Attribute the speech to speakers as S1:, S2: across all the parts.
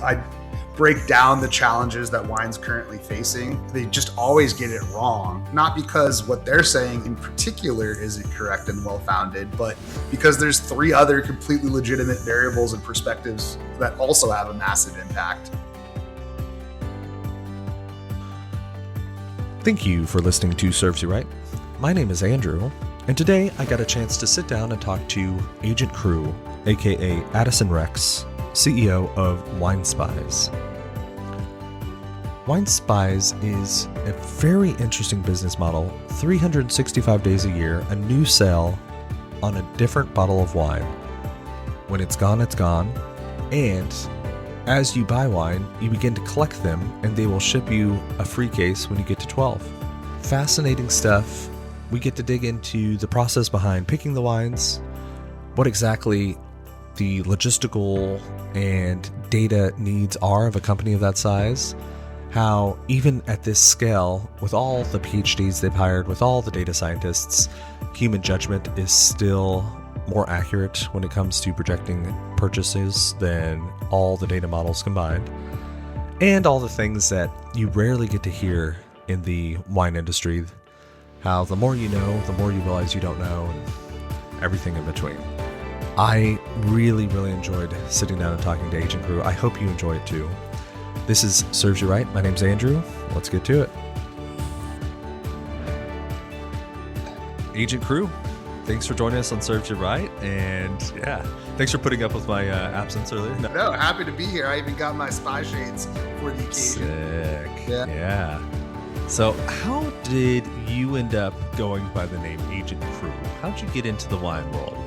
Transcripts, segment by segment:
S1: I break down the challenges that wine's currently facing, they just always get it wrong. Not because what they're saying in particular isn't correct and well-founded, but because there's 3 other completely legitimate variables and perspectives that also have a massive impact.
S2: Thank you for listening to Serves You Right. My name is Andrew, and today I got a chance to sit down and talk to Agent Cru, aka Addison Rex, CEO of Wine Spies. Wine Spies is a very interesting business model. 365 days a year, a new sale on a different bottle of wine. When it's gone, it's gone. And as you buy wine, you begin to collect them, and they will ship you a free case when you get to 12. Fascinating stuff. We get to dig into the process behind picking the wines, what exactly the logistical and data needs are of a company of that size, how even at this scale, with all the PhDs they've hired, with all the data scientists, human judgment is still more accurate when it comes to projecting purchases than all the data models combined, and all the things that you rarely get to hear in the wine industry, how the more you know, the more you realize you don't know, and everything in between. I really enjoyed sitting down and talking to Agent Cru. I hope you enjoy it too. This is Serves You Right. My name's Andrew. Let's get to it. Agent Cru, thanks for joining us on Serves You Right. And yeah, thanks for putting up with my absence earlier.
S1: No, happy to be here. I even got my spy shades for the occasion.
S2: Sick. Yeah. So how did you end up going by the name Agent Cru? How'd you get into the wine world?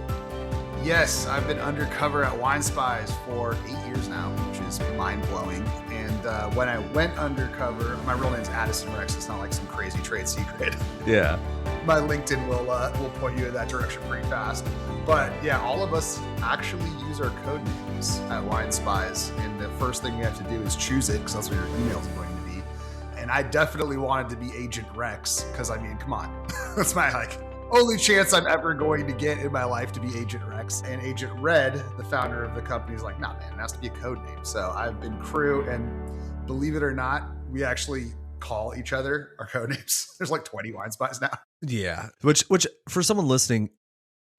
S1: Yes, I've been undercover at Wine Spies for 8 years now, which is mind-blowing. And when I went undercover, my real name's Addison Rex. It's not like some crazy trade secret.
S2: Yeah.
S1: My LinkedIn will point you in that direction pretty fast. But yeah, all of us actually use our code names at Wine Spies. And the first thing you have to do is choose it, because that's what your emails are going to be. And I definitely wanted to be Agent Rex, because I mean, come on. That's my only chance I'm ever going to get in my life to be Agent Rex. And Agent Red, the founder of the company, is like, nah, man, it has to be a code name. So I've been Cru, and believe it or not, we actually call each other our code names. There's like 20 Wine Spies now.
S2: Yeah. Which for someone listening,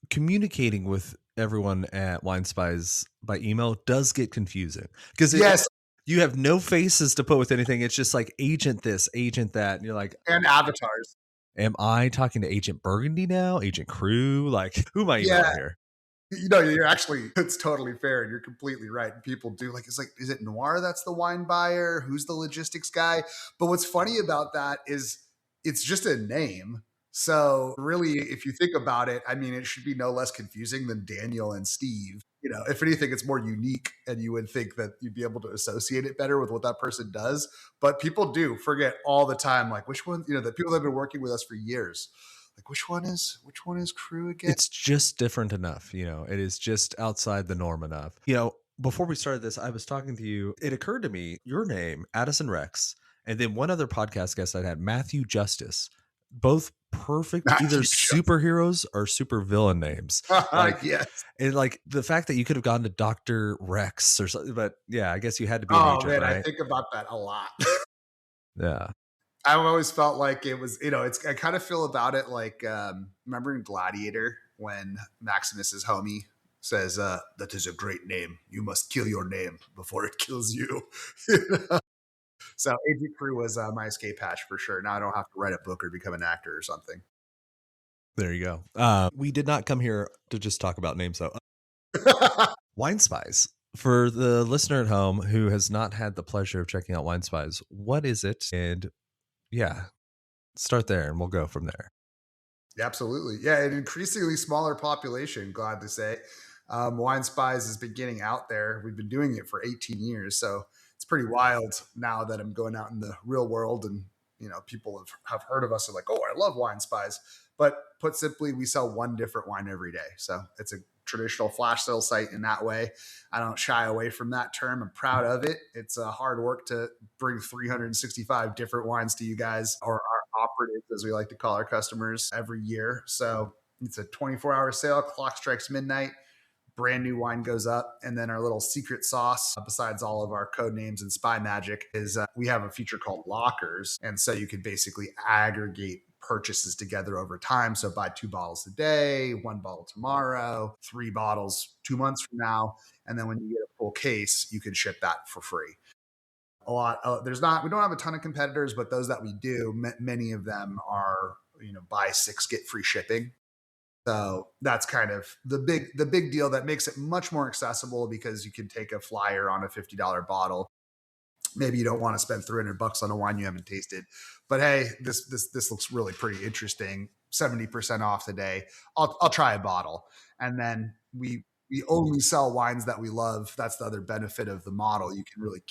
S2: communicating with everyone at Wine Spies by email does get confusing. Because
S1: yes,
S2: you have no faces to put with anything. It's just like agent this, agent that. And you're like,
S1: and avatars.
S2: Am I talking to Agent Burgundy now? Agent Cru? Like, who am I emailing here?
S1: You know, you're actually, it's totally fair. And you're completely right. And people do it's like, is it Noir that's the wine buyer? Who's the logistics guy? But what's funny about that is it's just a name. So really, if you think about it, I mean, it should be no less confusing than Daniel and Steve. You know, if anything, it's more unique, and you would think that you'd be able to associate it better with what that person does. But people do forget all the time, like which one, the people that have been working with us for years, like which one is Cru again?
S2: It's just different enough. It is just outside the norm enough. Before we started this, I was talking to you. It occurred to me, your name, Addison Rex, and then one other podcast guest I had, Matthew Justice, both perfect either superheroes or super villain names.
S1: Yes.
S2: And the fact that you could have gone to Dr. Rex or something, but yeah, I guess you had to be an agent,
S1: man,
S2: right?
S1: I think about that a lot.
S2: Yeah.
S1: I've always felt like it was, I kind of feel about it like, remember in Gladiator when Maximus's homie says, that is a great name. You must kill your name before it kills you. So Agent Cru was my escape hatch for sure. Now I don't have to write a book or become an actor or something.
S2: There you go. We did not come here to just talk about names, though. Wine Spies. For the listener at home who has not had the pleasure of checking out Wine Spies, what is it? And yeah, start there and we'll go from there.
S1: Absolutely. Yeah, an increasingly smaller population, glad to say. Wine Spies has been getting out there. We've been doing it for 18 years. So it's pretty wild now that I'm going out in the real world, and people have heard of us and like, oh, I love Wine Spies. But put simply, we sell one different wine every day. So it's a traditional flash sale site in that way. I don't shy away from that term. I'm proud of it. It's hard work to bring 365 different wines to you guys, or our operatives, as we like to call our customers, every year. So it's a 24-hour sale. Clock strikes midnight. brand new wine goes up. And then our little secret sauce, besides all of our code names and spy magic, is we have a feature called lockers. And so you can basically aggregate purchases together over time. So buy 2 bottles a day, 1 bottle tomorrow, 3 bottles 2 months from now. And then when you get a full case, you can ship that for free. A lot, we don't have a ton of competitors, but those that we do, many of them are, buy 6, get free shipping. So that's kind of the big deal that makes it much more accessible, because you can take a flyer on a $50 bottle. Maybe you don't want to spend $300 on a wine you haven't tasted, but hey, this looks really pretty interesting. 70% off today. I'll try a bottle. And then we only sell wines that we love. That's the other benefit of the model. You can really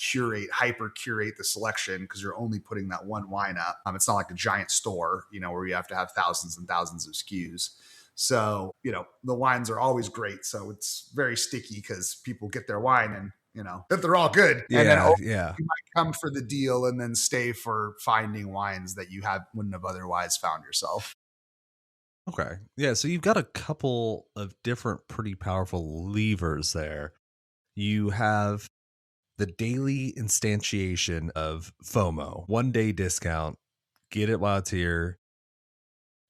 S1: hyper curate the selection, because you're only putting that one wine up. It's not like a giant store, where you have to have thousands and thousands of SKUs. So, the wines are always great. So it's very sticky, because people get their wine and, that they're all good.
S2: Yeah,
S1: and then
S2: yeah.
S1: you might come for the deal and then stay for finding wines that you wouldn't have otherwise found yourself.
S2: Okay. Yeah. So you've got a couple of different pretty powerful levers there. You have the daily instantiation of FOMO, 1-day discount, get it while it's here.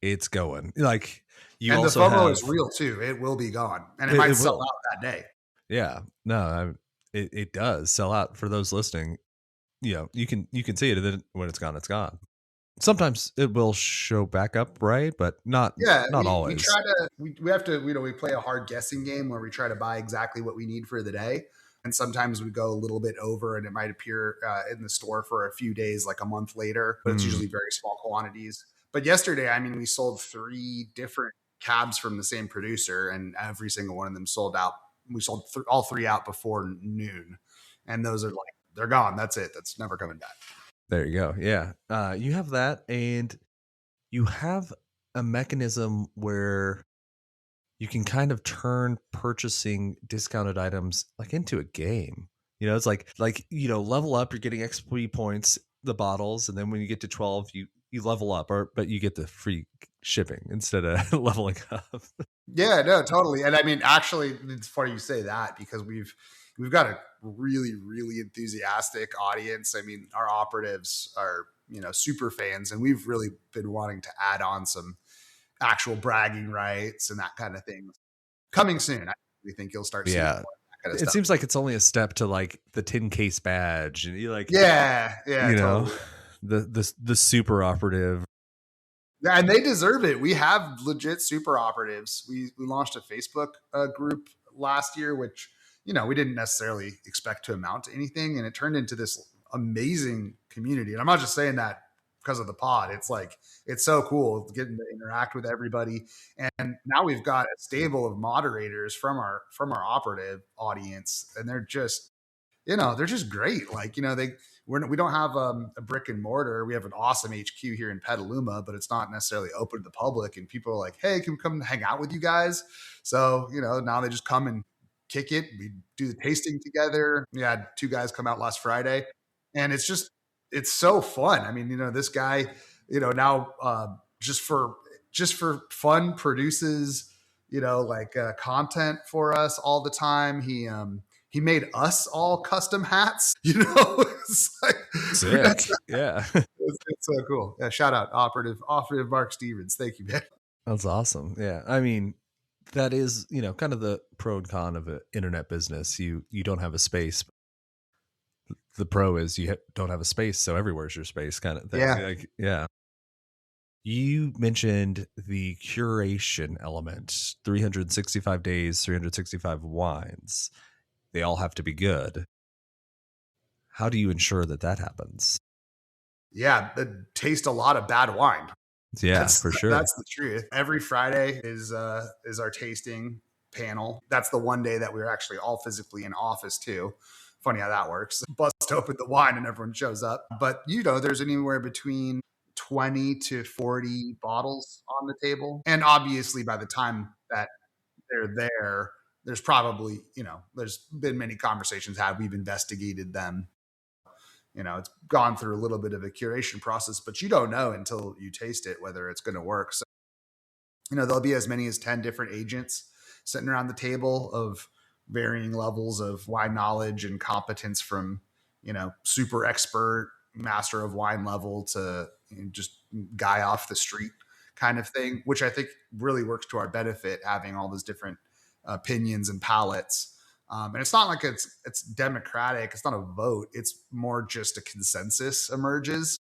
S2: It's going. Like, you
S1: and
S2: also
S1: the FOMO
S2: have,
S1: is real too. It will be gone, and it might sell out that day.
S2: Yeah. No, it does sell out. For those listening, you can see it, and then when it's gone, it's gone. Sometimes it will show back up, right? But not always.
S1: We try to we have to we play a hard guessing game where we try to buy exactly what we need for the day, and sometimes we go a little bit over, and it might appear in the store for a few days, like a month later, but it's usually very small quantities. But yesterday, we sold 3 different cabs from the same producer, and every single one of them sold out. We sold all 3 out before noon, and those are like, they're gone. That's it. That's never coming back.
S2: There you go. Yeah. You have that, and you have a mechanism where you can kind of turn purchasing discounted items like into a game. It's like level up, you're getting XP points, the bottles, and then when you get to 12, you level up, but you get the free shipping instead of leveling up.
S1: Yeah, no, totally. And actually, it's funny you say that, because we've got a really, really enthusiastic audience. Our operatives are, super fans, and we've really been wanting to add on some actual bragging rights and that kind of thing coming soon. We think you'll start seeing more of that kind of stuff.
S2: It seems like it's only a step to like the 10 case badge, and you like,
S1: totally.
S2: the super operative.
S1: Yeah, and they deserve it. We have legit super operatives. We launched a Facebook group last year, which, we didn't necessarily expect to amount to anything. And it turned into this amazing community. And I'm not just saying that because of the pod. It's like, it's so cool getting to interact with everybody. And now we've got a stable of moderators from our operative audience. And they're just, they're just great. Like, we don't have a brick and mortar. We have an awesome HQ here in Petaluma, but it's not necessarily open to the public. And people are like, hey, can we come hang out with you guys? So, now they just come and kick it. We do the tasting together. We had 2 guys come out last Friday, and it's so fun. This guy, now just for fun produces, content for us all the time. He made us all custom hats, It's like,
S2: sick. Yeah.
S1: It's so cool. Yeah, shout out operative Mark Stevens. Thank you, man.
S2: That's awesome. Yeah. That is, kind of the pro and con of an internet business. You don't have a space. The pro is you don't have a space, so everywhere's your space, kind of thing.
S1: Yeah.
S2: Yeah. You mentioned the curation element, 365 days, 365 wines. They all have to be good. How do you ensure that happens?
S1: Yeah, taste a lot of bad wine.
S2: Yeah, for sure.
S1: That's the truth. Every Friday is our tasting panel. That's the one day that we're actually all physically in office too. Funny how that works. Bust open the wine and everyone shows up. But there's anywhere between 20 to 40 bottles on the table. And obviously by the time that they're there, there's probably, there's been many conversations had. We've investigated them. It's gone through a little bit of a curation process, but you don't know until you taste it whether it's going to work. So, there'll be as many as 10 different agents. sitting around the table of varying levels of wine knowledge and competence from, super expert master of wine level to just guy off the street kind of thing, which I think really works to our benefit, having all those different opinions and palates. And it's not like it's democratic. It's not a vote. It's more just a consensus emerges.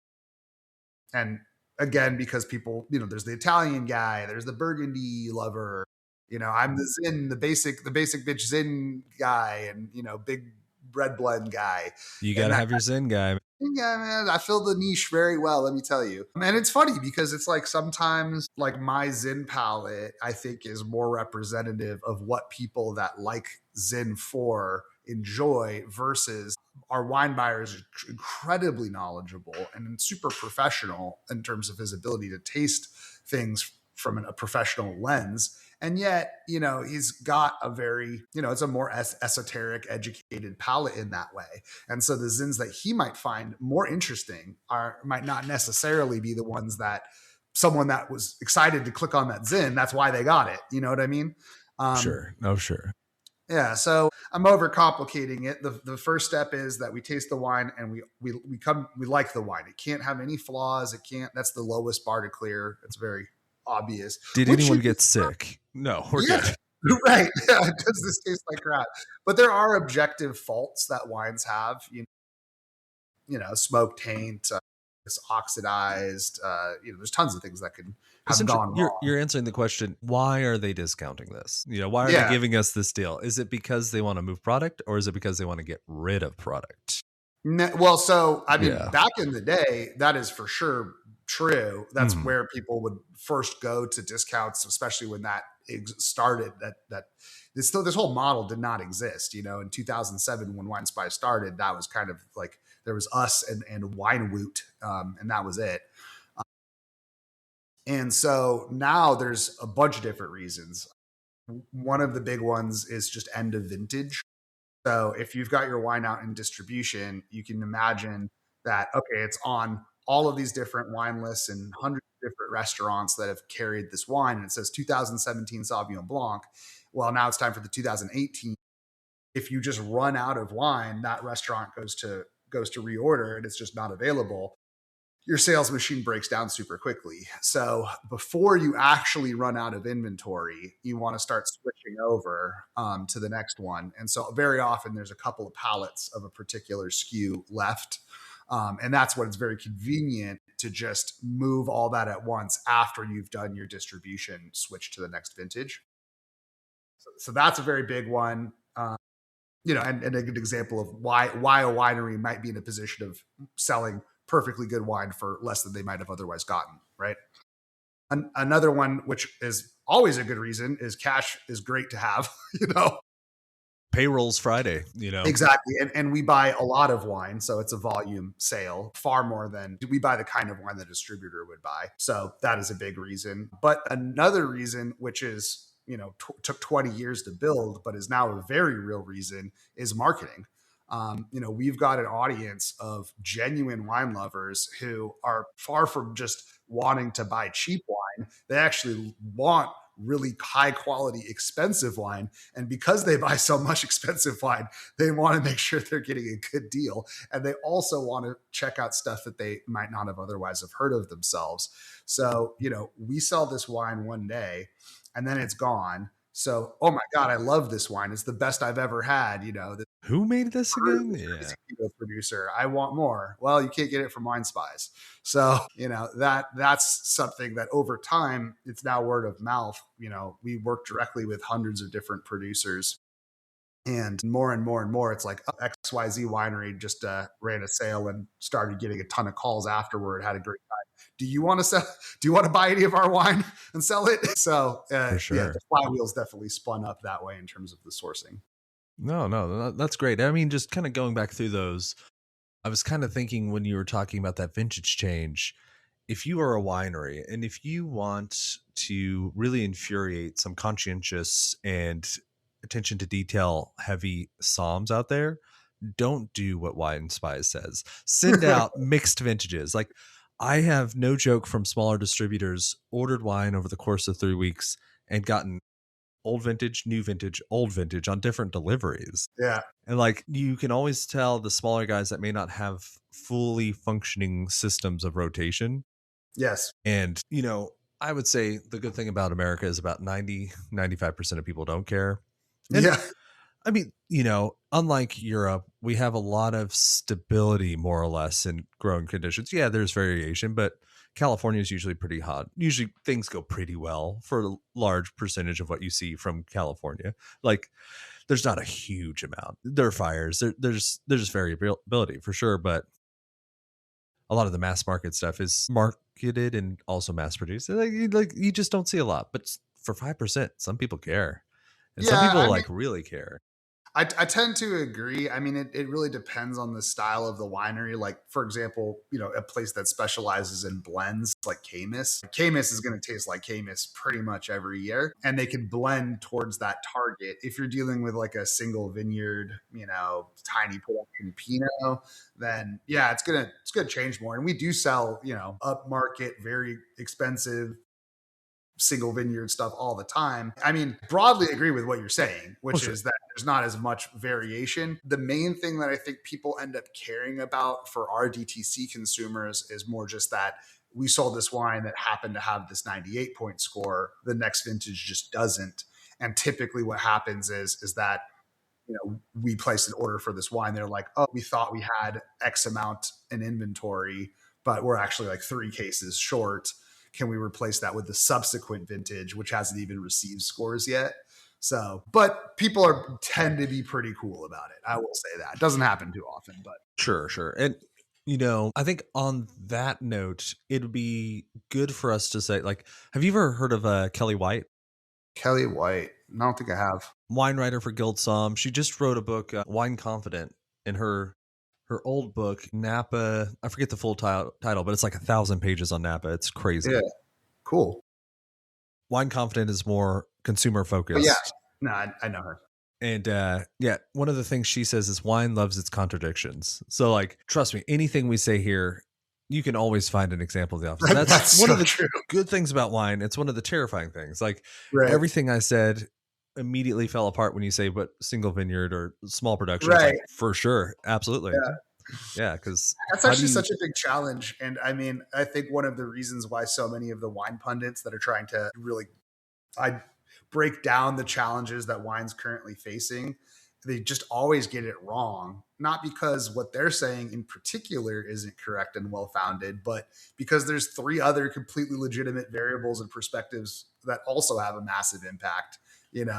S1: And again, because people, there's the Italian guy, there's the Burgundy lover, I'm the Zin, the basic bitch Zin guy, and big red blend guy.
S2: You got to have your Zen guy.
S1: Yeah, man, I fill the niche very well, let me tell you. And it's funny because it's like sometimes like my Zin palette, I think, is more representative of what people that like Zin for enjoy versus our wine buyer is incredibly knowledgeable and super professional in terms of his ability to taste things from a professional lens. And yet, he's got a very, it's a more esoteric, educated palate in that way. And so the Zins that he might find more interesting might not necessarily be the ones that someone that was excited to click on that Zin, that's why they got it. You know what I mean?
S2: Sure. No, sure.
S1: Yeah, so I'm overcomplicating it. The first step is that we taste the wine and we like the wine. It can't have any flaws. That's the lowest bar to clear. It's very obvious.
S2: Did anyone get sick? No, we're good.
S1: Right. Yeah, does this taste like crap? But there are objective faults that wines have. Smoke taint, it's oxidized. There's tons of things that could have gone wrong.
S2: You're answering the question, why are they discounting this? Why are they giving us this deal? Is it because they want to move product, or is it because they want to get rid of product?
S1: Well, so I mean, back in the day, that is for sure true. That's where people would first go to discounts, especially when that started. That this whole model did not exist. In 2007 when Wine Spies started, that was kind of like there was us and Wine Woot, and that was it. And so now there's a bunch of different reasons. One of the big ones is just end of vintage. So if you've got your wine out in distribution, you can imagine that, okay, it's on all of these different wine lists and hundreds of different restaurants that have carried this wine. And it says 2017 Sauvignon Blanc. Well, now it's time for the 2018. If you just run out of wine, that restaurant goes to reorder and it's just not available. Your sales machine breaks down super quickly. So before you actually run out of inventory, you want to start switching over to the next one. And so very often there's a couple of pallets of a particular SKU left. And that's when it's very convenient to just move all that at once after you've done your distribution switch to the next vintage. So that's a very big one. And a good example of why a winery might be in a position of selling perfectly good wine for less than they might have otherwise gotten, right? Another one, which is always a good reason, is cash is great to have,
S2: Payroll's Friday,
S1: Exactly. And we buy a lot of wine, so it's a volume sale, far more than we buy the kind of wine the distributor would buy. So that is a big reason. But another reason, which is, took 20 years to build, but is now a very real reason, is marketing. We've got an audience of genuine wine lovers who are far from just wanting to buy cheap wine. They actually want really high quality, expensive wine. And because they buy so much expensive wine, they want to make sure they're getting a good deal. And they also want to check out stuff that they might not have otherwise have heard of themselves. So, we sell this wine one day and then it's gone. So, oh my God, I love this wine. It's the best I've ever had.
S2: Who made this again?
S1: Yeah. Producer. I want more. Well, you can't get it from Wine Spies. So, that's something that over time, it's now word of mouth. We work directly with hundreds of different producers. And more and more and more, it's like XYZ winery just ran a sale and started getting a ton of calls afterward, had a great time. Do you want to buy any of our wine and sell it? So
S2: for sure.
S1: The flywheel's definitely spun up that way in terms of the sourcing.
S2: No, that's great. I mean, just kind of going back through those, I was kind of thinking when you were talking about that vintage change, if you are a winery and if you want to really infuriate some conscientious and attention to detail heavy somms out there, don't do what Wine Spies says. Send out mixed vintages. Like, I have no joke from smaller distributors ordered wine over the course of 3 weeks and gotten old vintage, new vintage, old vintage on different deliveries.
S1: Yeah.
S2: And like you can always tell the smaller guys that may not have fully functioning systems of rotation.
S1: Yes.
S2: And, I would say the good thing about America is about 95% of people don't care. And
S1: Yeah.
S2: I mean, unlike Europe, we have a lot of stability more or less in growing conditions. Yeah, there's variation, but California is usually pretty hot. Usually things go pretty well for a large percentage of what you see from California. Like there's not a huge amount. There are fires. There's variability for sure, but a lot of the mass market stuff is marketed and also mass produced. Like you just don't see a lot. But for 5%, some people care. And some
S1: Yeah.
S2: people
S1: I mean,
S2: like really care.
S1: I tend to agree. I mean, it really depends on the style of the winery. Like, for example, a place that specializes in blends like Camus. Camus is going to taste like Camus pretty much every year. And they can blend towards that target. If you're dealing with like a single vineyard, tiny production Pinot, then yeah, it's gonna change more. And we do sell, upmarket, very expensive single vineyard stuff all the time. I mean, broadly agree with what you're saying, which
S2: Sure.
S1: is that there's not as much variation. The main thing that I think people end up caring about for our DTC consumers is more just that we sold this wine that happened to have this 98-point score. The next vintage just doesn't. And typically what happens is that we placed an order for this wine. They're like, oh, we thought we had X amount in inventory, but we're actually like 3 cases short. Can we replace that with the subsequent vintage, which hasn't even received scores yet? So, but people tend to be pretty cool about it. I will say that. It doesn't happen too often, but
S2: Sure. And I think on that note, it would be good for us to say, like, have you ever heard of Kelly White?
S1: Kelly White, I don't think I have.
S2: Wine writer for Guild Som. She just wrote a book, Wine Confident, in her old book, Napa. I forget the full title, but it's like 1,000 pages on Napa. It's crazy.
S1: Yeah, cool.
S2: Wine Confident is more consumer focused.
S1: But yeah, no, I know her.
S2: And one of the things she says is wine loves its contradictions. So like, trust me, anything we say here, you can always find an example of the opposite. That's one
S1: so
S2: of the
S1: true.
S2: good things about wine. It's one of the terrifying things. Like
S1: Right.
S2: everything I said immediately fell apart when you say what single vineyard or small production.
S1: Right.
S2: Like, for sure. Absolutely. Yeah, because
S1: that's actually such a big challenge. And I mean, I think one of the reasons why so many of the wine pundits that are trying to really break down the challenges that wine's currently facing, they just always get it wrong. Not because what they're saying in particular isn't correct and well-founded, but because there's 3 other completely legitimate variables and perspectives that also have a massive impact, and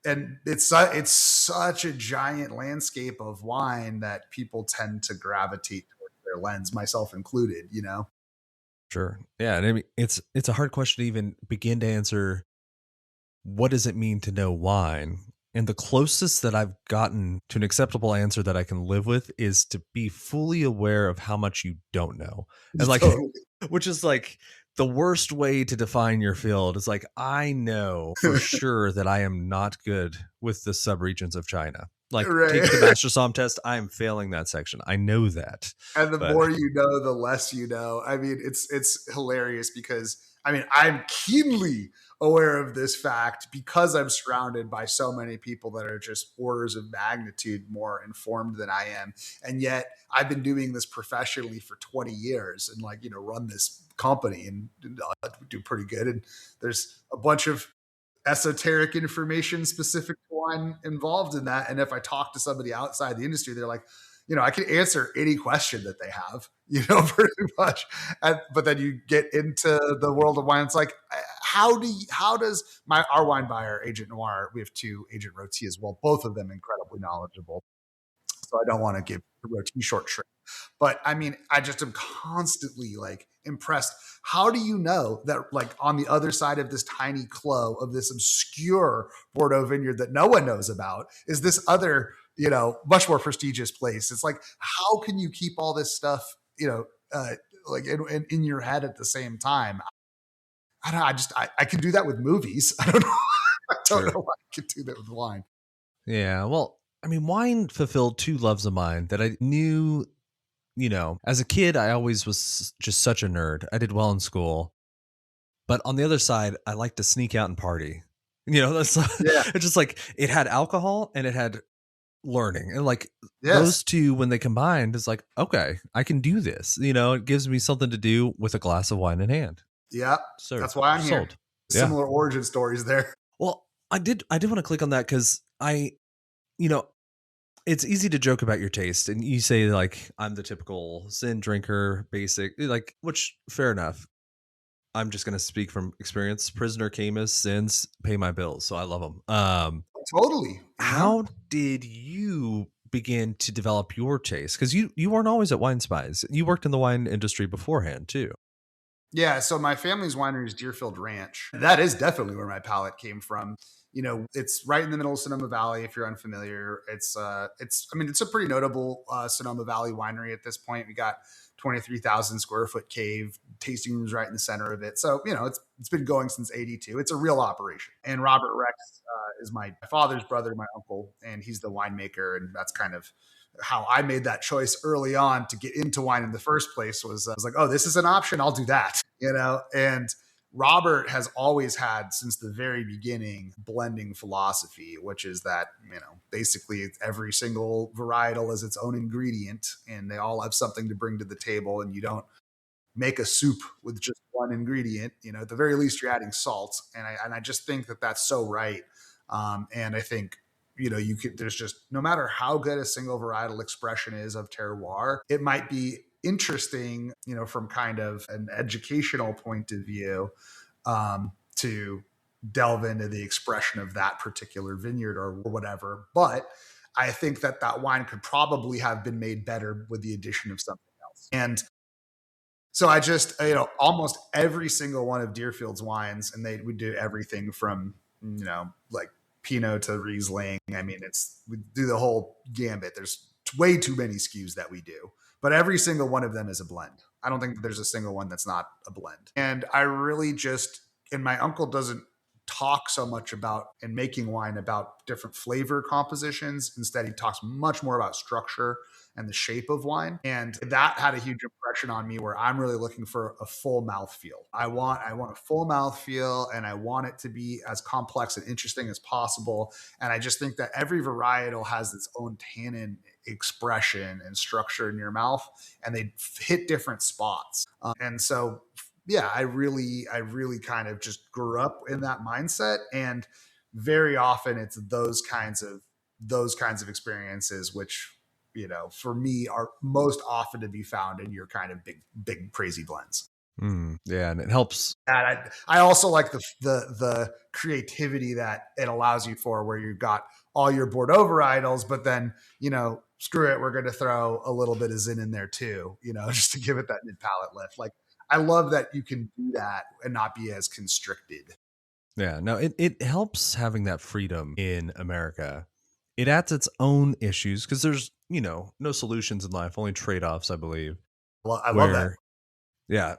S1: and it's such a giant landscape of wine that people tend to gravitate towards their lens, myself included.
S2: Sure. Yeah, and I mean, it's a hard question to even begin to answer. What does it mean to know wine? And the closest that I've gotten to an acceptable answer that I can live with is to be fully aware of how much you don't know. And like,
S1: Totally.
S2: which is like the worst way to define your field. It's like, I know for sure that I am not good with the subregions of China. Like, take the Master Somm test. I am failing that section. I know that.
S1: And the more you know, the less you know. I mean, it's hilarious because I'm keenly aware of this fact because I'm surrounded by so many people that are just orders of magnitude more informed than I am. And yet I've been doing this professionally for 20 years and run this company and do pretty good. And there's a bunch of esoteric information specific to wine involved in that. And if I talk to somebody outside the industry, they're like, I can answer any question that they have, pretty much. But then you get into the world of wine. It's like, how does our wine buyer, Agent Noir, we have 2, Agent Roti as well, both of them incredibly knowledgeable. So I don't want to give Roti short shrift. But I mean, I just am constantly impressed. How do you know that on the other side of this tiny clos of this obscure Bordeaux vineyard that no one knows about is this other, much more prestigious place? It's like, how can you keep all this stuff, in your head at the same time? I don't know. I can do that with movies. I don't know. I don't know why I can do that with wine.
S2: Yeah. Well, I mean, wine fulfilled 2 loves of mine that I knew, as a kid, I always was just such a nerd. I did well in school. But on the other side, I like to sneak out and party. That's
S1: Yeah.
S2: it's just like it had alcohol and it had learning. And like
S1: Yes.
S2: those two, when they combined, is like, okay, I can do this. It gives me something to do with a glass of wine in hand.
S1: Yeah.
S2: So
S1: That's why I'm here.
S2: sold. Yeah.
S1: Similar origin stories there.
S2: Well, I did want to click on that because you know, it's easy to joke about your taste and you say like I'm the typical sin drinker, basic, like, which fair enough. I'm just gonna speak from experience. Prisoner Camus, sins, pay my bills, so I love them.
S1: Totally.
S2: How did you begin to develop your taste? Because you weren't always at Wine Spies. You worked in the wine industry beforehand too.
S1: Yeah, so my family's winery is Deerfield Ranch. That is definitely where my palate came from. It's right in the middle of Sonoma Valley. If you're unfamiliar, it's a pretty notable Sonoma Valley winery at this point. We got 23,000 square foot cave, tasting rooms right in the center of it. So it's been going since '82. It's a real operation. And Robert Rex is my father's brother, my uncle, and he's the winemaker, and that's kind of how I made that choice early on to get into wine in the first place. Was I was like, oh, this is an option, I'll do that. And Robert has always had, since the very beginning, blending philosophy, which is that basically every single varietal is its own ingredient and they all have something to bring to the table, and you don't make a soup with just one ingredient. At the very least you're adding salt, and I just think that that's so right. And I think there's just, no matter how good a single varietal expression is of terroir, it might be interesting, from kind of an educational point of view, to delve into the expression of that particular vineyard or whatever. But I think that wine could probably have been made better with the addition of something else. And so I just, almost every single one of Deerfield's wines, and they would do everything from, like Pinot to Riesling. I mean, we do the whole gambit. There's way too many SKUs that we do, but every single one of them is a blend. I don't think there's a single one that's not a blend. And I really and my uncle doesn't talk so much about, in making wine, about different flavor compositions. Instead, he talks much more about structure and the shape of wine. And that had a huge impression on me, where I'm really looking for a full mouthfeel. I want a full mouthfeel, and I want it to be as complex and interesting as possible. And I just think that every varietal has its own tannin expression and structure in your mouth, and they hit different spots. And so, yeah, I really kind of just grew up in that mindset. And very often it's those kinds of experiences, which, for me, are most often to be found in your kind of big crazy blends.
S2: Yeah, and it helps.
S1: And I also like the creativity that it allows you for, where you've got all your Bordeaux varietals, but then, screw it, we're going to throw a little bit of Zin in there too, just to give it that mid palate lift. Like, I love that you can do that and not be as constricted.
S2: Yeah, no, it helps having that freedom in America. It adds its own issues because there's, no solutions in life, only trade-offs, I believe.
S1: Well, I love that.
S2: Yeah.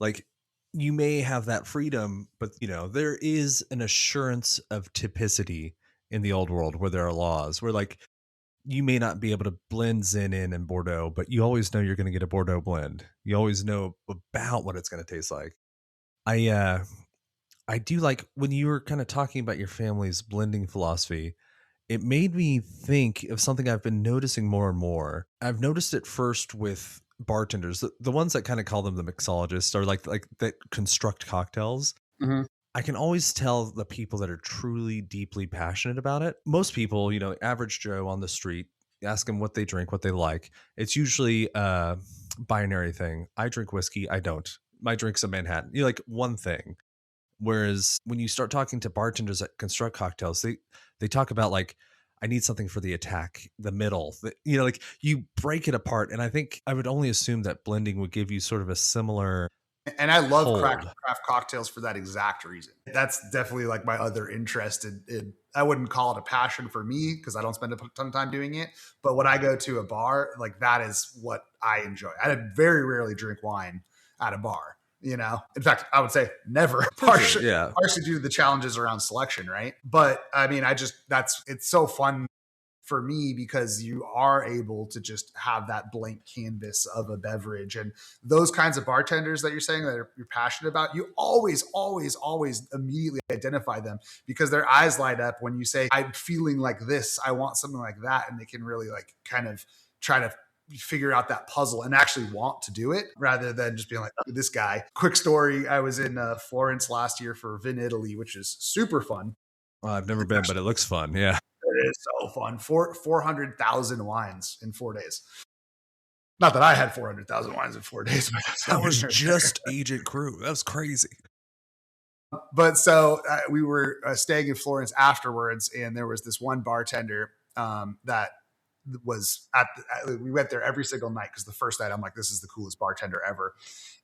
S2: Like, you may have that freedom, but there is an assurance of typicity in the old world where there are laws where, like, you may not be able to blend Zin in Bordeaux, but you always know you're going to get a Bordeaux blend. You always know about what it's going to taste like. I do like when you were kind of talking about your family's blending philosophy. It made me think of something I've been noticing more and more. I've noticed it first with bartenders, the ones that kind of call them the mixologists, or like that construct cocktails.
S1: Mm-hmm.
S2: I can always tell the people that are truly deeply passionate about it. Most people, average Joe on the street, ask them what they drink, what they like. It's usually a binary thing. I drink whiskey. I don't. My drink's a Manhattan. You like one thing. Whereas when you start talking to bartenders that construct cocktails, they talk about, like, I need something for the attack, the middle, like you break it apart. And I think I would only assume that blending would give you sort of a similar.
S1: And I love craft cocktails for that exact reason. That's definitely like my other interest in I wouldn't call it a passion for me because I don't spend a ton of time doing it. But when I go to a bar, like, that is what I enjoy. I very rarely drink wine at a bar. In fact, I would say never, partially due to the challenges around selection. Right. But I mean, it's so fun for me, because you are able to just have that blank canvas of a beverage. And those kinds of bartenders that you're saying that you're passionate about, you always immediately identify them, because their eyes light up when you say, I'm feeling like this, I want something like that. And they can really like kind of try to figure out that puzzle and actually want to do it, rather than just being like, oh, this guy. Quick story, I was in Florence last year for Vin Italy, which is super fun.
S2: Well, I've never been, but it looks fun. Yeah.
S1: It is so fun. 400,000 wines in 4 days. Not that I had 400,000 wines in 4 days, but
S2: that was just Agent Cru. That was crazy.
S1: But so we were staying in Florence afterwards, and there was this one bartender that was we went there every single night, because the first night I'm like, this is the coolest bartender ever.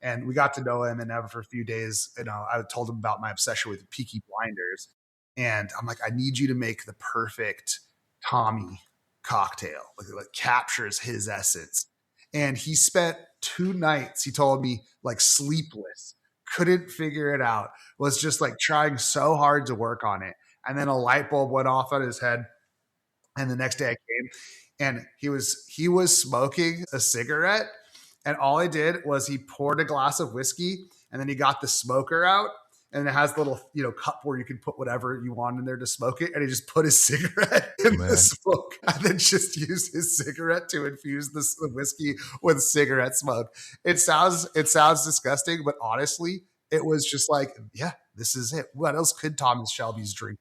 S1: And we got to know him, and for a few days, I told him about my obsession with Peaky Blinders. And I'm like, I need you to make the perfect Tommy cocktail. Like captures his essence. And he spent 2 nights, he told me, like sleepless, couldn't figure it out, was just like trying so hard to work on it. And then a light bulb went off on his head. And the next day I came, and he was smoking a cigarette. And all I did was he poured a glass of whiskey, and then he got the smoker out, and it has the little, cup where you can put whatever you want in there to smoke it. And he just put his cigarette in the smoke, and then just used his cigarette to infuse the whiskey with cigarette smoke. It sounds disgusting, but honestly, it was just like, yeah, this is it. What else could Thomas Shelby's drink?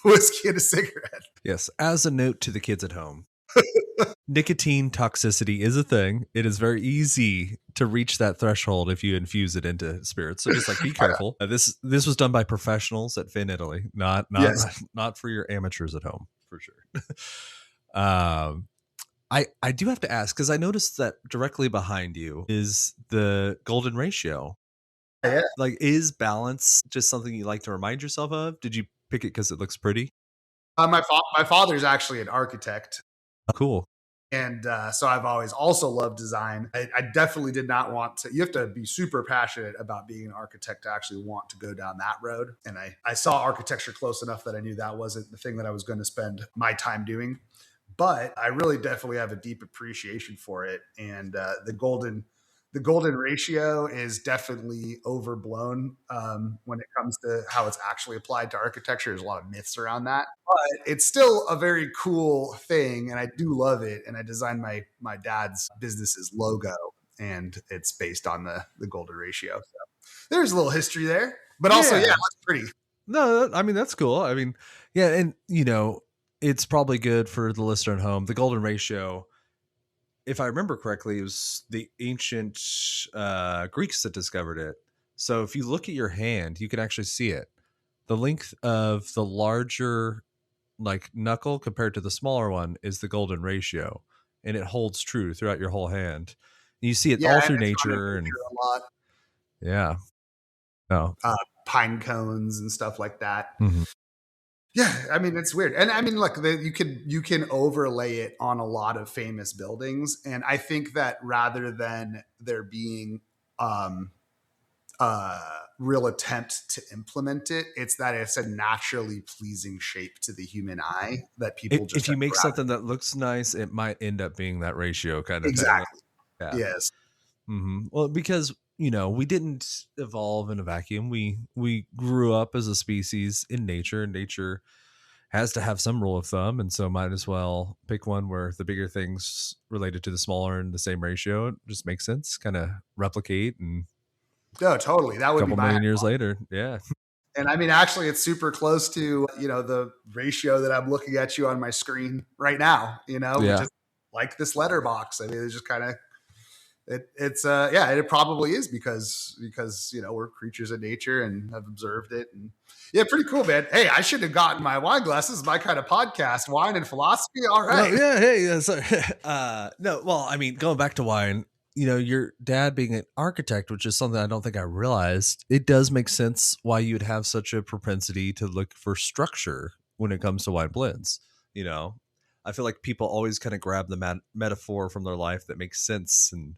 S1: Whiskey and a cigarette.
S2: Yes. As a note to the kids at home, nicotine toxicity is a thing. It is very easy to reach that threshold if you infuse it into spirits. So just like be careful. This was done by professionals at Fin Italy, not for your amateurs at home, for sure. I do have to ask, because I noticed that directly behind you is the golden ratio.
S1: Yeah.
S2: Like, is balance just something you like to remind yourself of? Did you pick it because it looks pretty?
S1: My father's actually an architect.
S2: Oh, cool.
S1: And so I've always also loved design. I definitely did not want to. You have to be super passionate about being an architect to actually want to go down that road. And I saw architecture close enough that I knew that wasn't the thing that I was going to spend my time doing. But I really definitely have a deep appreciation for it. And the golden ratio is definitely overblown when it comes to how it's actually applied to architecture. There's a lot of myths around that, but it's still a very cool thing, and I do love it. And I designed my dad's business's logo, and it's based on the golden ratio. So there's a little history there, but also, yeah, that's pretty.
S2: No, I mean, that's cool. I mean, yeah, and it's probably good for the listener at home. The golden ratio, if I remember correctly, it was the ancient Greeks that discovered it. So if you look at your hand, you can actually see it. The length of the larger knuckle compared to the smaller one is the golden ratio, and it holds true throughout your whole hand. And you see it all through nature, and
S1: a lot.
S2: Yeah. Oh.
S1: Pine cones and stuff like that.
S2: Mm-hmm.
S1: Yeah, I mean, it's weird. And I mean, look, you can overlay it on a lot of famous buildings. And I think that rather than there being real attempt to implement it, it's that it's a naturally pleasing shape to the human eye that people just...
S2: If you make something that looks nice, it might end up being that ratio kind of
S1: exactly.
S2: thing. Yeah.
S1: Yes.
S2: Mm-hmm. Well, because we didn't evolve in a vacuum. We grew up as a species in nature, and nature has to have some rule of thumb, and so might as well pick one where the bigger things related to the smaller in the same ratio. It just makes sense, kind of replicate. And
S1: no, totally, that would
S2: be a couple million years later. Yeah.
S1: And I mean, actually, it's super close to the ratio that I'm looking at you on my screen right now. Just like this letterbox. I mean, it's just kind of... it probably is because we're creatures of nature and have observed it. And yeah, pretty cool, man. Hey, I should have gotten my wine glass. This is my kind of podcast, wine and philosophy. All right.
S2: Well, yeah. Hey, sorry. No, well, I mean, going back to wine, your dad being an architect, which is something I don't think I realized, it does make sense why you'd have such a propensity to look for structure when it comes to wine blends. I feel like people always kind of grab the metaphor from their life that makes sense. And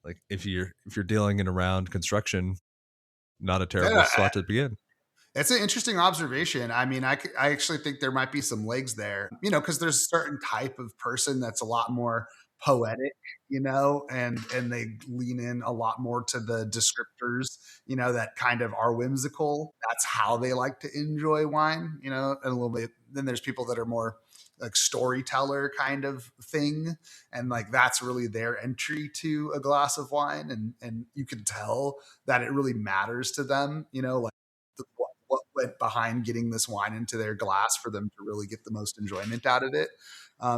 S2: like if you're dealing in around construction, not a terrible spot to begin.
S1: It's an interesting observation. I mean, I actually think there might be some legs there, because there's a certain type of person that's a lot more poetic, and they lean in a lot more to the descriptors, that kind of are whimsical. That's how they like to enjoy wine, and a little bit. Then there's people that are more like storyteller kind of thing, and like that's really their entry to a glass of wine, and you can tell that it really matters to them, like what went behind getting this wine into their glass for them to really get the most enjoyment out of it.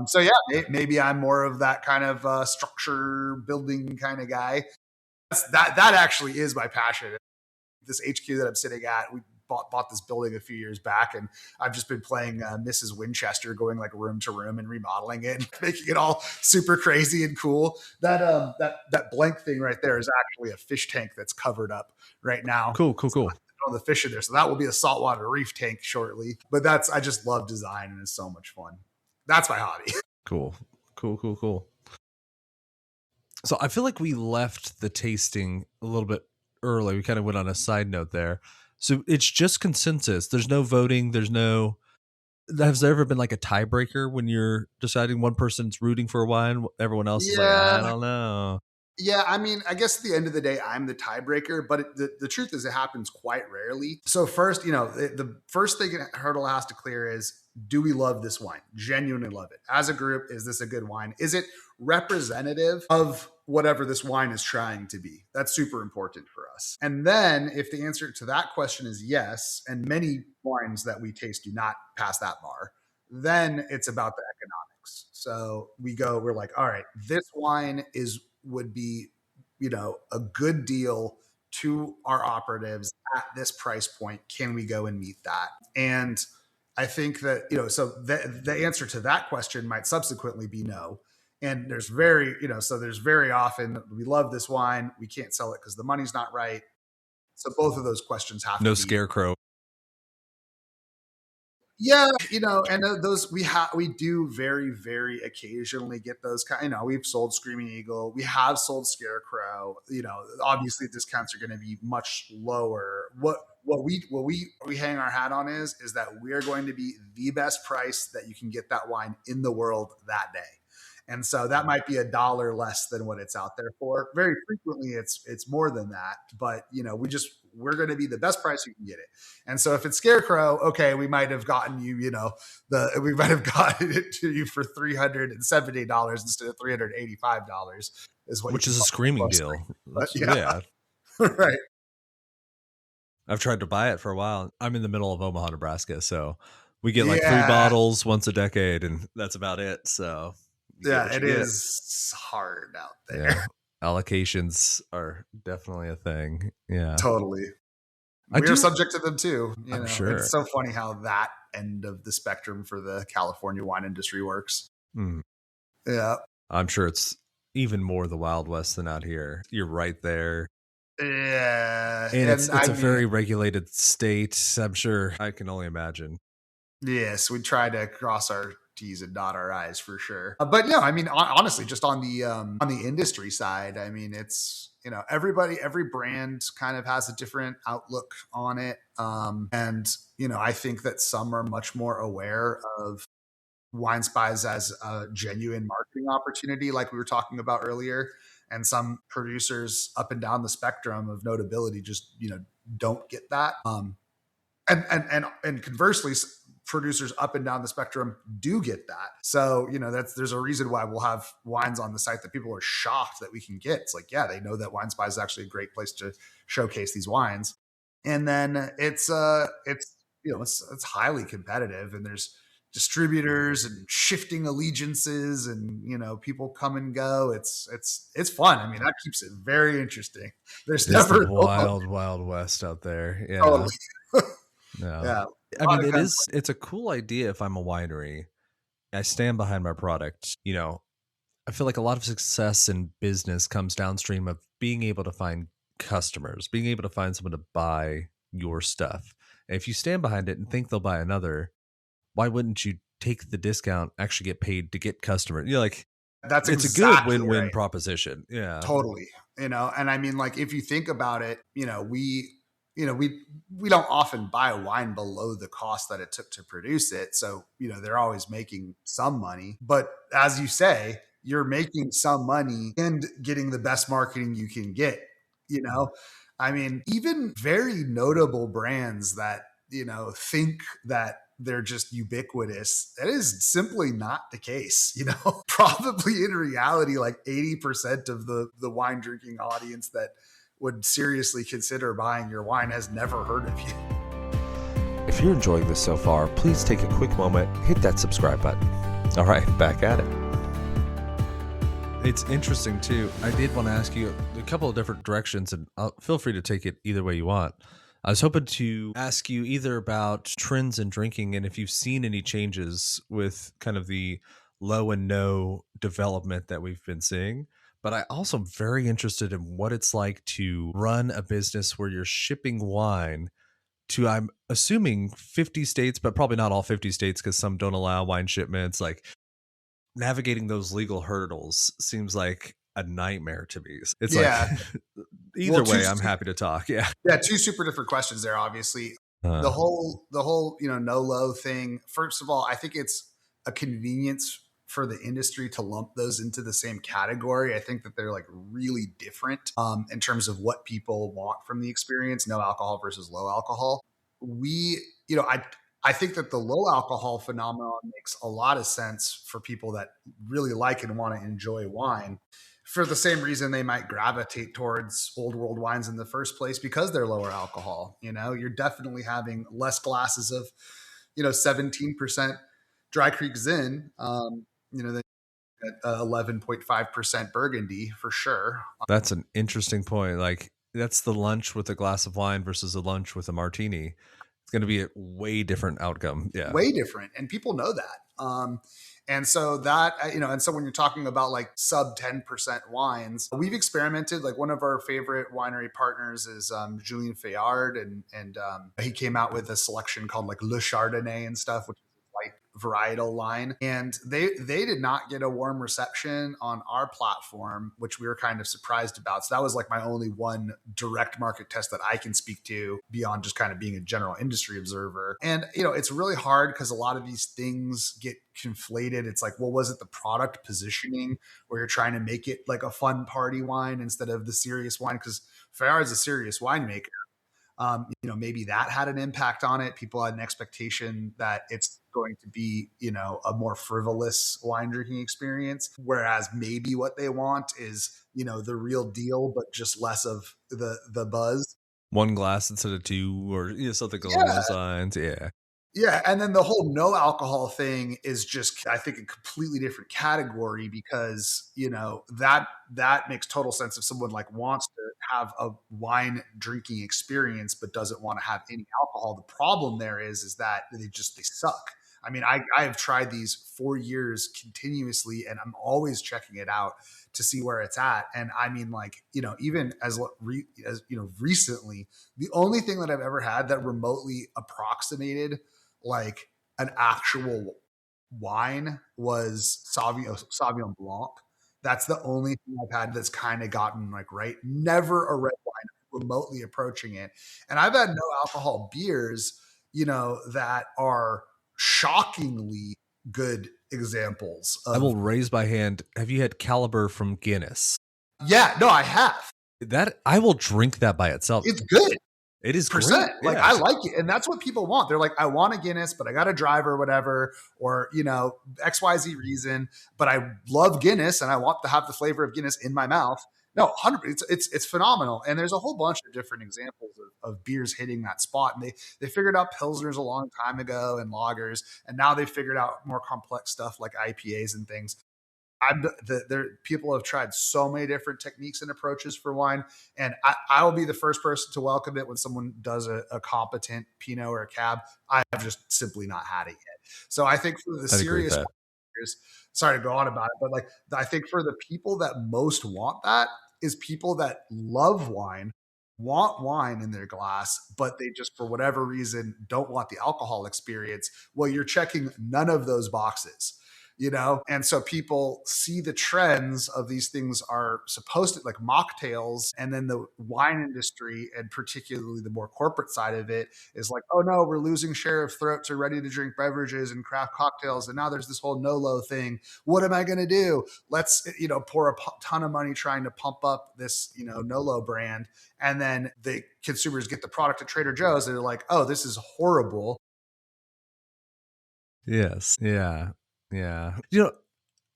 S1: So yeah, maybe I'm more of that kind of structure building kind of guy. That actually is my passion. This HQ that I'm sitting at, we bought this building a few years back, and I've just been playing Mrs. Winchester, going like room to room and remodeling it and making it all super crazy and cool. That blank thing right there is actually a fish tank that's covered up right now.
S2: Cool.
S1: On the fish in there. So that will be a saltwater reef tank shortly. But I just love design, and it's so much fun. That's my hobby.
S2: Cool. So I feel like we left the tasting a little bit early. We kind of went on a side note there. So it's just consensus. There's no voting. Has there ever been like a tiebreaker when you're deciding one person's rooting for a wine? Everyone else is like, I don't know.
S1: Yeah, I mean, I guess at the end of the day, I'm the tiebreaker, but the truth is it happens quite rarely. So first, the first thing hurdle has to clear is, do we love this wine? Genuinely love it. As a group, is this a good wine? Is it representative of whatever this wine is trying to be? That's super important for us. And then if the answer to that question is yes, and many wines that we taste do not pass that bar, then it's about the economics. So we're like, all right, this wine would be, a good deal to our operatives at this price point. Can we go and meet that? And I think that, so the answer to that question might subsequently be no. And there's very often, we love this wine, we can't sell it because the money's not right. So both of those questions have
S2: no
S1: to be
S2: scarecrow.
S1: Yeah, and those we do very, very occasionally get those kind. We've sold Screaming Eagle, we have sold Scarecrow. Obviously discounts are going to be much lower. What we hang our hat on is that we are going to be the best price that you can get that wine in the world that day. And so that might be $1 less than what it's out there for. Very frequently it's more than that, but we're going to be the best price you can get it. And so if it's Scarecrow, okay, we might have gotten you, we might have gotten it to you for $370 instead of $385
S2: which is a screaming deal.
S1: But yeah. Right.
S2: I've tried to buy it for a while. I'm in the middle of Omaha, Nebraska, so we get like 3 bottles once a decade, and that's about it. So
S1: yeah, it is hard out there. Yeah.
S2: Allocations are definitely a thing. Yeah,
S1: totally. We're subject to them too.
S2: I'm sure.
S1: It's so funny how that end of the spectrum for the California wine industry works. Yeah,
S2: I'm sure it's even more the Wild West than out here. You're right there.
S1: Yeah,
S2: and it's a very regulated state. I'm sure. I can only imagine.
S1: Yes, we try to cross our T's and dot our I's for sure. But no, I mean, honestly, just on the industry side, I mean, it's, every brand kind of has a different outlook on it. And, I think that some are much more aware of Wine Spies as a genuine marketing opportunity, like we were talking about earlier. And some producers up and down the spectrum of notability just, don't get that. And conversely, producers up and down the spectrum do get that. So, there's a reason why we'll have wines on the site that people are shocked that we can get. It's like, yeah, they know that Wine Spies is actually a great place to showcase these wines. And then it's highly competitive, and there's distributors and shifting allegiances, and people come and go. It's fun. I mean, that keeps it very interesting. There's never
S2: the wild west out there. Yeah.
S1: Totally.
S2: No. Yeah. I mean, it's a cool idea. If I'm a winery, I stand behind my product. I feel like a lot of success in business comes downstream of being able to find customers, being able to find someone to buy your stuff. And if you stand behind it and think they'll buy another, why wouldn't you take the discount, actually get paid to get customers? It's exactly a good win-win proposition. Yeah,
S1: totally. And I mean, like, if you think about it, we don't often buy wine below the cost that it took to produce it. So, they're always making some money. But as you say, you're making some money and getting the best marketing you can get, you know? I mean, even very notable brands that, think that they're just ubiquitous. That is simply not the case, Probably in reality, like 80% of the wine drinking audience that would seriously consider buying your wine has never heard of you.
S2: If you're enjoying this so far, please take a quick moment, hit that subscribe button. All right, back at it. It's interesting too. I did want to ask you a couple of different directions, and feel free to take it either way you want. I was hoping to ask you either about trends in drinking and if you've seen any changes with kind of the low and no development that we've been seeing. But I also am very interested in what it's like to run a business where you're shipping wine to, I'm assuming, 50 states, but probably not all 50 states because some don't allow wine shipments. Like, navigating those legal hurdles seems like a nightmare to me. It's
S1: Yeah.
S2: like either way, I'm happy to talk. Yeah.
S1: Yeah, two super different questions there, obviously. The whole no low thing. First of all, I think it's a convenience for the industry to lump those into the same category. I think that they're like really different in terms of what people want from the experience, no alcohol versus low alcohol. I think that the low alcohol phenomenon makes a lot of sense for people that really like and want to enjoy wine, for the same reason they might gravitate towards old world wines in the first place, because they're lower alcohol. You're definitely having less glasses of 17% Dry Creek Zin than 11.5% Burgundy for sure.
S2: That's an interesting point. Like, that's the lunch with a glass of wine versus a lunch with a martini. It's going to be a way different outcome. Yeah.
S1: Way different. And people know that. And so when you're talking about like sub 10% wines, we've experimented. Like, one of our favorite winery partners is Julien Fayard, and he came out with a selection called like Le Chardonnay and stuff, which is like varietal line, and they did not get a warm reception on our platform, which we were kind of surprised about. So that was like my only one direct market test that I can speak to beyond just kind of being a general industry observer. And it's really hard because a lot of these things get conflated. It's like, well, was it the product positioning where you're trying to make it like a fun party wine instead of the serious wine? Because Fayard is a serious winemaker. Maybe that had an impact on it. People had an expectation that it's going to be, a more frivolous wine drinking experience, whereas maybe what they want is, the real deal, but just less of the buzz.
S2: One glass instead of two, or something along those lines. Yeah.
S1: Yeah. And then the whole no alcohol thing is just, I think, a completely different category, because, that makes total sense if someone like wants to have a wine drinking experience, but doesn't want to have any alcohol. The problem there is that they suck. I mean, I have tried these for years continuously, and I'm always checking it out to see where it's at. And I mean, like, even as recently, the only thing that I've ever had that remotely approximated like an actual wine was Sauvignon Blanc. That's the only thing I've had that's kind of gotten like right. Never a red wine remotely approaching it. And I've had no alcohol beers, that are shockingly good examples of—
S2: I will raise my hand. Have you had Caliber from Guinness?
S1: Yeah, no, I have.
S2: That I will drink that by itself.
S1: It's good.
S2: It is
S1: great. Like, I like it. And that's what people want. They're like, I want a Guinness, but I got to drive or whatever, or, XYZ reason, but I love Guinness and I want to have the flavor of Guinness in my mouth. No, 100%. It's phenomenal. And there's a whole bunch of different examples of beers hitting that spot. And they figured out Pilsners a long time ago and lagers. And now they've figured out more complex stuff like IPAs and things. People have tried so many different techniques and approaches for wine, and I will be the first person to welcome it when someone does a competent Pinot or a Cab. I have just simply not had it yet. So I think for the serious winemakers, sorry to go on about it, but like, I think for the people that most want that is people that love wine, want wine in their glass, but they just, for whatever reason, don't want the alcohol experience. Well, you're checking none of those boxes. And so people see the trends of these things are supposed to, like mocktails, and then the wine industry, and particularly the more corporate side of it, is like, oh no, we're losing share of throat to ready to drink beverages and craft cocktails, and now there's this whole no-lo thing. What am I going to do? Let's pour a ton of money trying to pump up this no-lo brand, and then the consumers get the product at Trader Joe's and they're like, oh, this is horrible.
S2: Yes. Yeah. Yeah.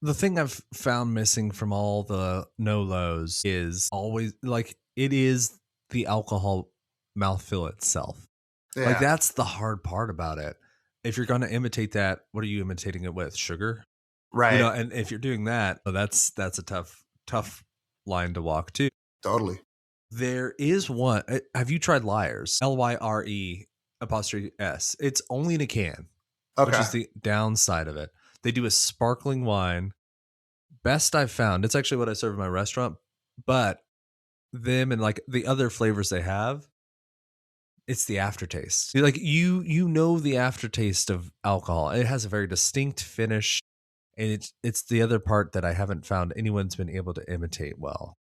S2: The thing I've found missing from all the no lows is always like it is the alcohol mouthfeel itself. Like
S1: Yeah,
S2: that's the hard part about it. If you're going to imitate that, what are you imitating it with? Sugar?
S1: right.
S2: And if you're doing that, that's a tough line to walk too.
S1: Totally.
S2: There is one. Have you tried Lyres? Lyre apostrophe S. It's only in a can, which
S1: Okay.
S2: is the downside of it. They do a sparkling wine. Best I've found. It's actually what I serve in my restaurant, but them and like the other flavors they have, it's the aftertaste. Like you know the aftertaste of alcohol. It has a very distinct finish, and it's the other part that I haven't found anyone's been able to imitate well.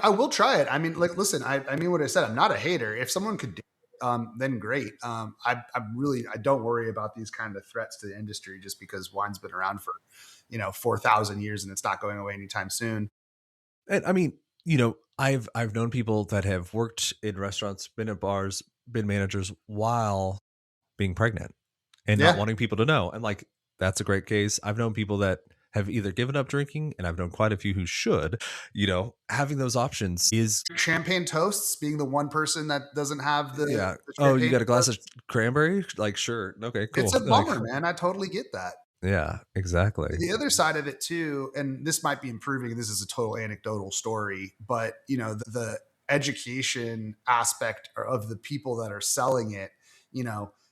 S1: I will try it. I mean, like, listen, I mean what I said. I'm not a hater. If someone could do it, then great. I don't worry about these kind of threats to the industry just because wine's been around for, 4,000 years and it's not going away anytime soon.
S2: And I mean, I've known people that have worked in restaurants, been at bars, been managers while being pregnant and not
S1: Yeah.
S2: wanting people to know. And like that's a great case. I've known people that have either given up drinking, and I've known quite a few who should. Having those options is
S1: Champagne toasts, being the one person that doesn't have
S2: yeah.
S1: the
S2: Oh, you
S1: champagne
S2: got a glass of
S1: toast.
S2: cranberry? Like sure. Okay,
S1: It's
S2: cool.
S1: a
S2: Like
S1: bummer, man. I totally get that.
S2: yeah, exactly.
S1: The other side of it too, and this might be improving, and this is a total anecdotal story, but the education aspect of the people that are selling it,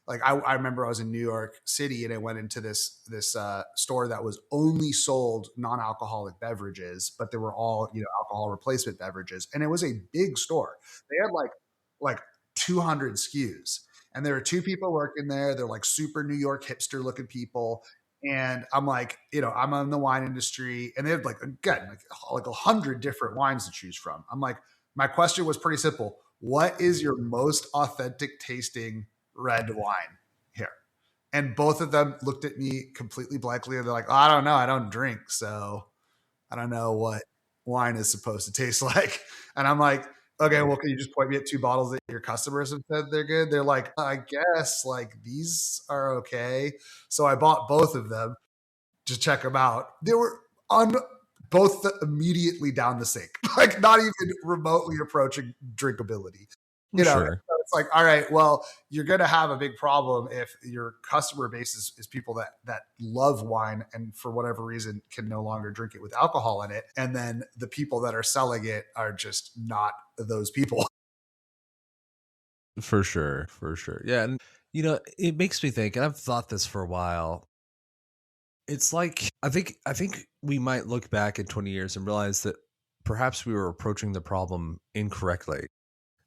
S1: like I remember I was in New York City and I went into this store that was only sold non-alcoholic beverages, but they were all alcohol replacement beverages, and it was a big store. They had like 200 SKUs, and there were two people working there. They're like super New York hipster looking people, and I'm like, I'm in the wine industry, and they have like again like 100 different wines to choose from. I'm like, my question was pretty simple: what is your most authentic tasting red wine here? And both of them looked at me completely blankly, and they're like, oh, I don't know, I don't drink, so I don't know what wine is supposed to taste like. And I'm like, okay, well, can you just point me at two bottles that your customers have said they're good? They're like, I guess like these are okay. So I bought both of them to check them out. They were on both immediately down the sink, like not even remotely approaching drinkability.
S2: Sure.
S1: So it's like, all right, well, you're going to have a big problem if your customer base is people that love wine and for whatever reason can no longer drink it with alcohol in it, and then the people that are selling it are just not those people.
S2: For sure. For sure. Yeah. And it makes me think, and I've thought this for a while. It's like I think we might look back in 20 years and realize that perhaps we were approaching the problem incorrectly.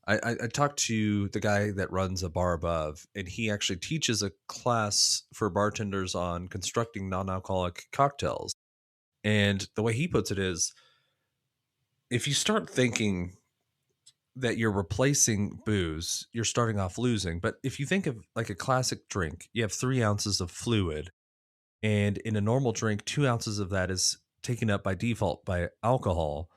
S2: I talked to the guy that runs a bar above, and he actually teaches a class for bartenders on constructing non-alcoholic cocktails. And the way he puts it is, if you start thinking that you're replacing booze, you're starting off losing. But if you think of like a classic drink, you have 3 ounces of fluid, and in a normal drink, 2 ounces of that is taken up by default by alcohol.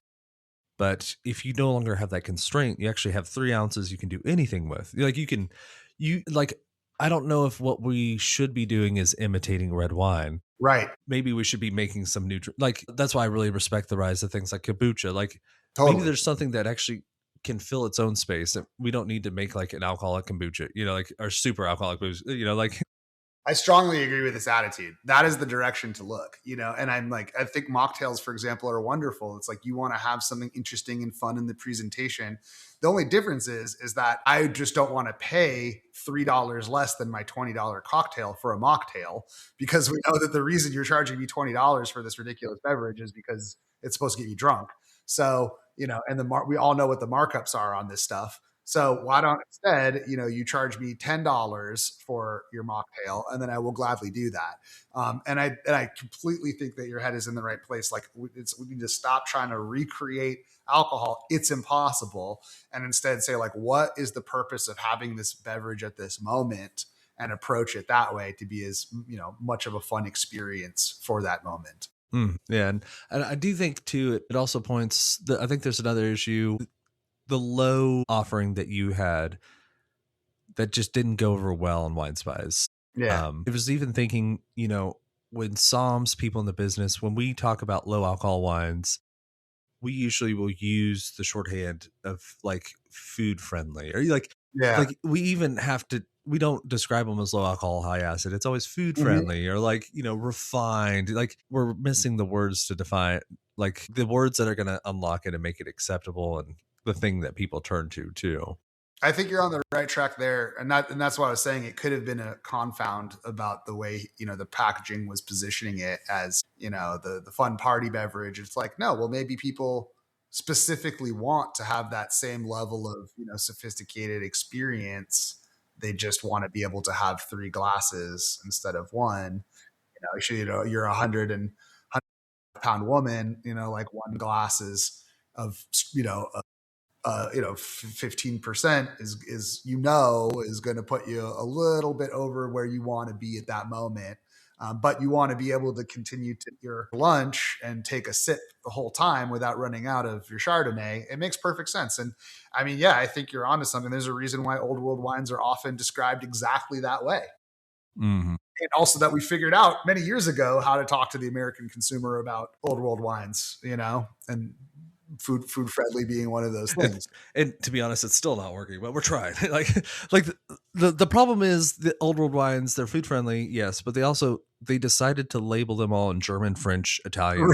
S2: But if you no longer have that constraint, you actually have 3 ounces you can do anything with. Like you like, I don't know if what we should be doing is imitating red wine.
S1: Right.
S2: Maybe we should be making some new, like, that's why I really respect the rise of things like kombucha. Like, maybe
S1: Totally.
S2: there's something that actually can fill its own space. That we don't need to make like an alcoholic kombucha, like, or super alcoholic booze, like,
S1: I strongly agree with this attitude. That is the direction to look, and I'm like, I think mocktails, for example, are wonderful. It's like you want to have something interesting and fun in the presentation. The only difference is that I just don't want to pay $3 less than my $20 cocktail for a mocktail, because we know that the reason you're charging me $20 for this ridiculous beverage is because it's supposed to get you drunk. So, and we all know what the markups are on this stuff. So why don't instead, you charge me $10 for your mocktail, and then I will gladly do that. And I completely think that your head is in the right place. Like we need to stop trying to recreate alcohol. It's impossible, and instead say like, what is the purpose of having this beverage at this moment, and approach it that way to be as much of a fun experience for that moment.
S2: Yeah, and I do think too it also points. I think there's another issue: the low offering that you had that just didn't go over well in Wine Spies.
S1: Yeah.
S2: It was even thinking, when Psalms people in the business, when we talk about low alcohol wines, we usually will use the shorthand of like food friendly, or
S1: Yeah.
S2: like we even have to. We don't describe them as low alcohol, high acid. It's always food
S1: Mhm.
S2: friendly or like, refined. Like we're missing the words to define, like the words that are going to unlock it and make it acceptable and the thing that people turn to too.
S1: I think you're on the right track there, and that's why I was saying it could have been a confound about the way the packaging was positioning it as the fun party beverage. It's like, no, well, maybe people specifically want to have that same level of sophisticated experience. They just want to be able to have three glasses instead of one. You're a 100 pound woman. Like one glass is of 15% is is going to put you a little bit over where you want to be at that moment. But you want to be able to continue to your lunch and take a sip the whole time without running out of your Chardonnay. It makes perfect sense. And I mean, yeah, I think you're onto something. There's a reason why old world wines are often described exactly that way.
S2: Mm-hmm.
S1: And also that we figured out many years ago how to talk to the American consumer about old world wines, and food friendly being one of those things.
S2: And to be honest, it's still not working, but we're trying. like the problem is the old world wines, they're food friendly, yes, but they decided to label them all in German, French, Italian,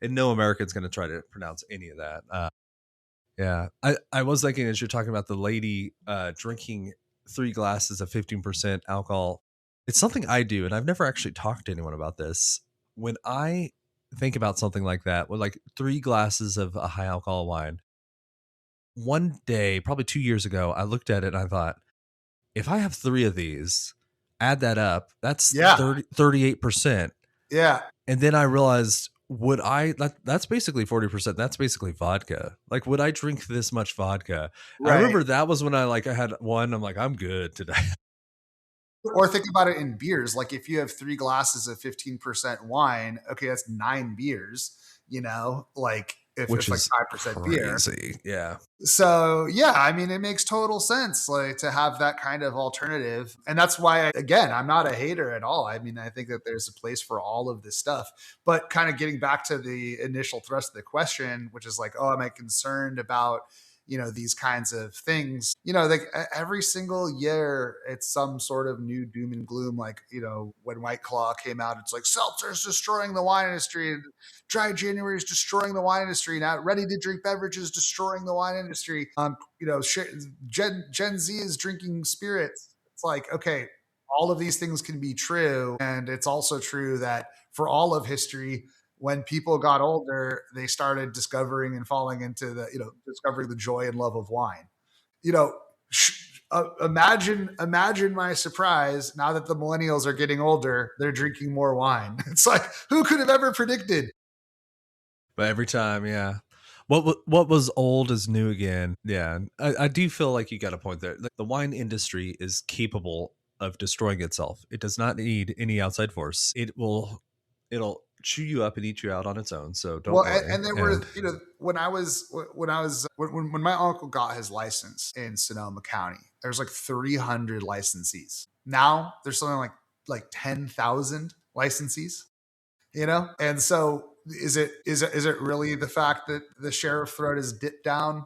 S2: and no American's going to try to pronounce any of that. Yeah, I was thinking as you're talking about the lady drinking 3 glasses of 15% alcohol, it's something I do, and I've never actually talked to anyone about this. When I think about something like that, with like 3 glasses of a high alcohol wine, one day, probably 2 years ago, I looked at it and I thought, if I have 3 of these, add that up, that's
S1: Yeah.
S2: 38%.
S1: Yeah.
S2: And then I realized, that's basically 40%. That's basically vodka. Like, would I drink this much vodka?
S1: Right.
S2: I remember that was when I had one. I'm like, I'm good today.
S1: Or think about it in beers. Like if you have 3 glasses of 15% wine, okay, that's 9 beers, like
S2: Which
S1: if like
S2: is
S1: 5% beer.
S2: crazy. Yeah.
S1: So yeah, I mean, it makes total sense like to have that kind of alternative. And that's why, again, I'm not a hater at all. I mean, I think that there's a place for all of this stuff, but kind of getting back to the initial thrust of the question, which is like, oh, am I concerned about these kinds of things, like every single year it's some sort of new doom and gloom. Like, when White Claw came out, it's like seltzers destroying the wine industry, and dry January is destroying the wine industry. Now ready to drink beverages destroying the wine industry. Gen Z is drinking spirits. It's like, okay, all of these things can be true. And it's also true that for all of history, when people got older, they started discovering and falling into discovering the joy and love of wine. You know, imagine my surprise now that the millennials are getting older, they're drinking more wine. It's like, who could have ever predicted?
S2: But every time, yeah. What was old is new again. Yeah, I do feel like you got a point there. The wine industry is capable of destroying itself. It does not need any outside force. It'll chew you up and eat you out on its own. So don't worry.
S1: And there were, when my uncle got his license in Sonoma County, there's like 300 licensees. Now there's something like 10,000 licensees. And so is it really the fact that the sheriff throat has dipped down,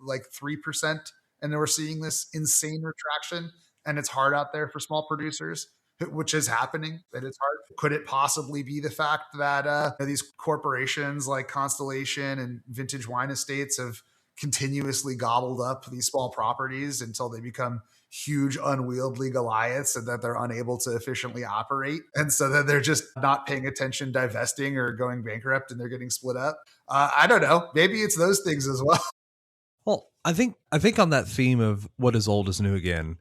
S1: like 3%, and then we're seeing this insane retraction, and it's hard out there for small producers, which is happening, and it's hard. Could it possibly be the fact that these corporations like Constellation and Vintage Wine Estates have continuously gobbled up these small properties until they become huge unwieldy Goliaths and that they're unable to efficiently operate? And so then they're just not paying attention, divesting or going bankrupt, and they're getting split up. I don't know. Maybe it's those things as well.
S2: Well, I think on that theme of what is old is new again,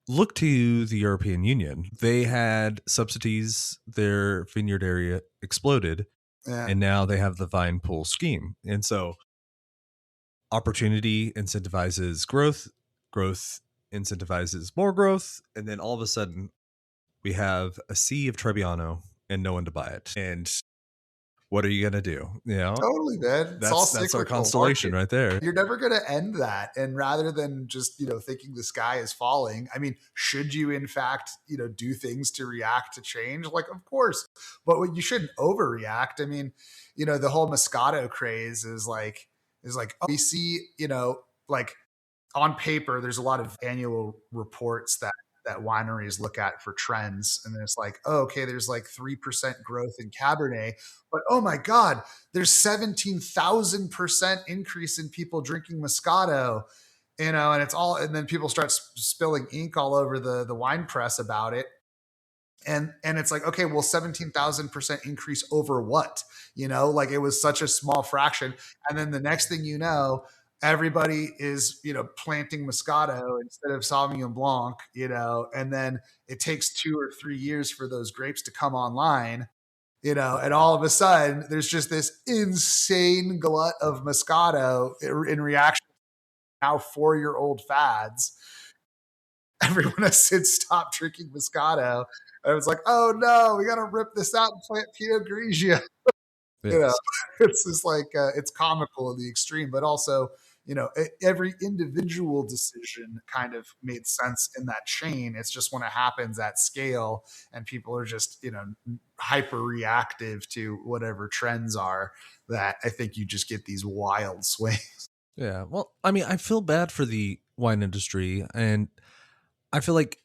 S2: look to the European Union. They had subsidies, their vineyard area exploded,
S1: Yeah.
S2: and now they have the vine pool scheme. And so opportunity incentivizes growth, growth incentivizes more growth, and then all of a sudden we have a sea of Trebbiano and no one to buy it. And what are you going to do? You know,
S1: Totally, man. It's all
S2: that's our
S1: cyclical
S2: constellation
S1: market.
S2: right there.
S1: You're never going to end that. And rather than just, thinking the sky is falling, I mean, should you in fact, do things to react to change? Like, of course, but you shouldn't overreact. I mean, the whole Moscato craze is like, oh, we see, like on paper, there's a lot of annual reports that wineries look at for trends. And it's like, oh, okay, there's like 3% growth in Cabernet, but oh my God, there's 17,000% increase in people drinking Moscato, and it's all, and then people start spilling ink all over the wine press about it. And it's like, okay, well, 17,000% increase over what? Like it was such a small fraction. And then the next thing you know, everybody is, planting Moscato instead of Sauvignon Blanc, and then it takes 2 or 3 years for those grapes to come online, and all of a sudden there's just this insane glut of Moscato in reaction to now 4-year-old fads. Everyone has since stopped drinking Moscato. And it was like, oh no, we got to rip this out and plant Pinot Grigio. You know,
S2: Yes.
S1: it's just like, it's comical in the extreme, but also, every individual decision kind of made sense in that chain. It's just when it happens at scale and people are just, hyper reactive to whatever trends are, that I think you just get these wild swings.
S2: Yeah. Well, I mean, I feel bad for the wine industry, and I feel like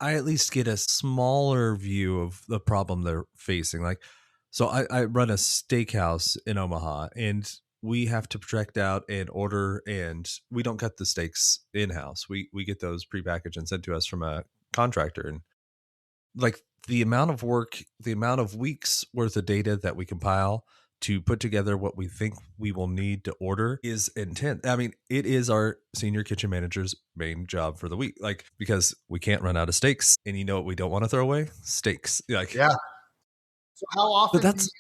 S2: I at least get a smaller view of the problem they're facing. Like, so I run a steakhouse in Omaha, and we have to project out and order, and we don't cut the steaks in house. We get those prepackaged and sent to us from a contractor, and like the amount of work, the amount of weeks worth of data that we compile to put together what we think we will need to order is intense. I mean, it is our senior kitchen manager's main job for the week, like, because we can't run out of steaks. And you know what we don't want to throw away? Steaks. Like,
S1: Yeah. So how
S2: but
S1: often do
S2: that's,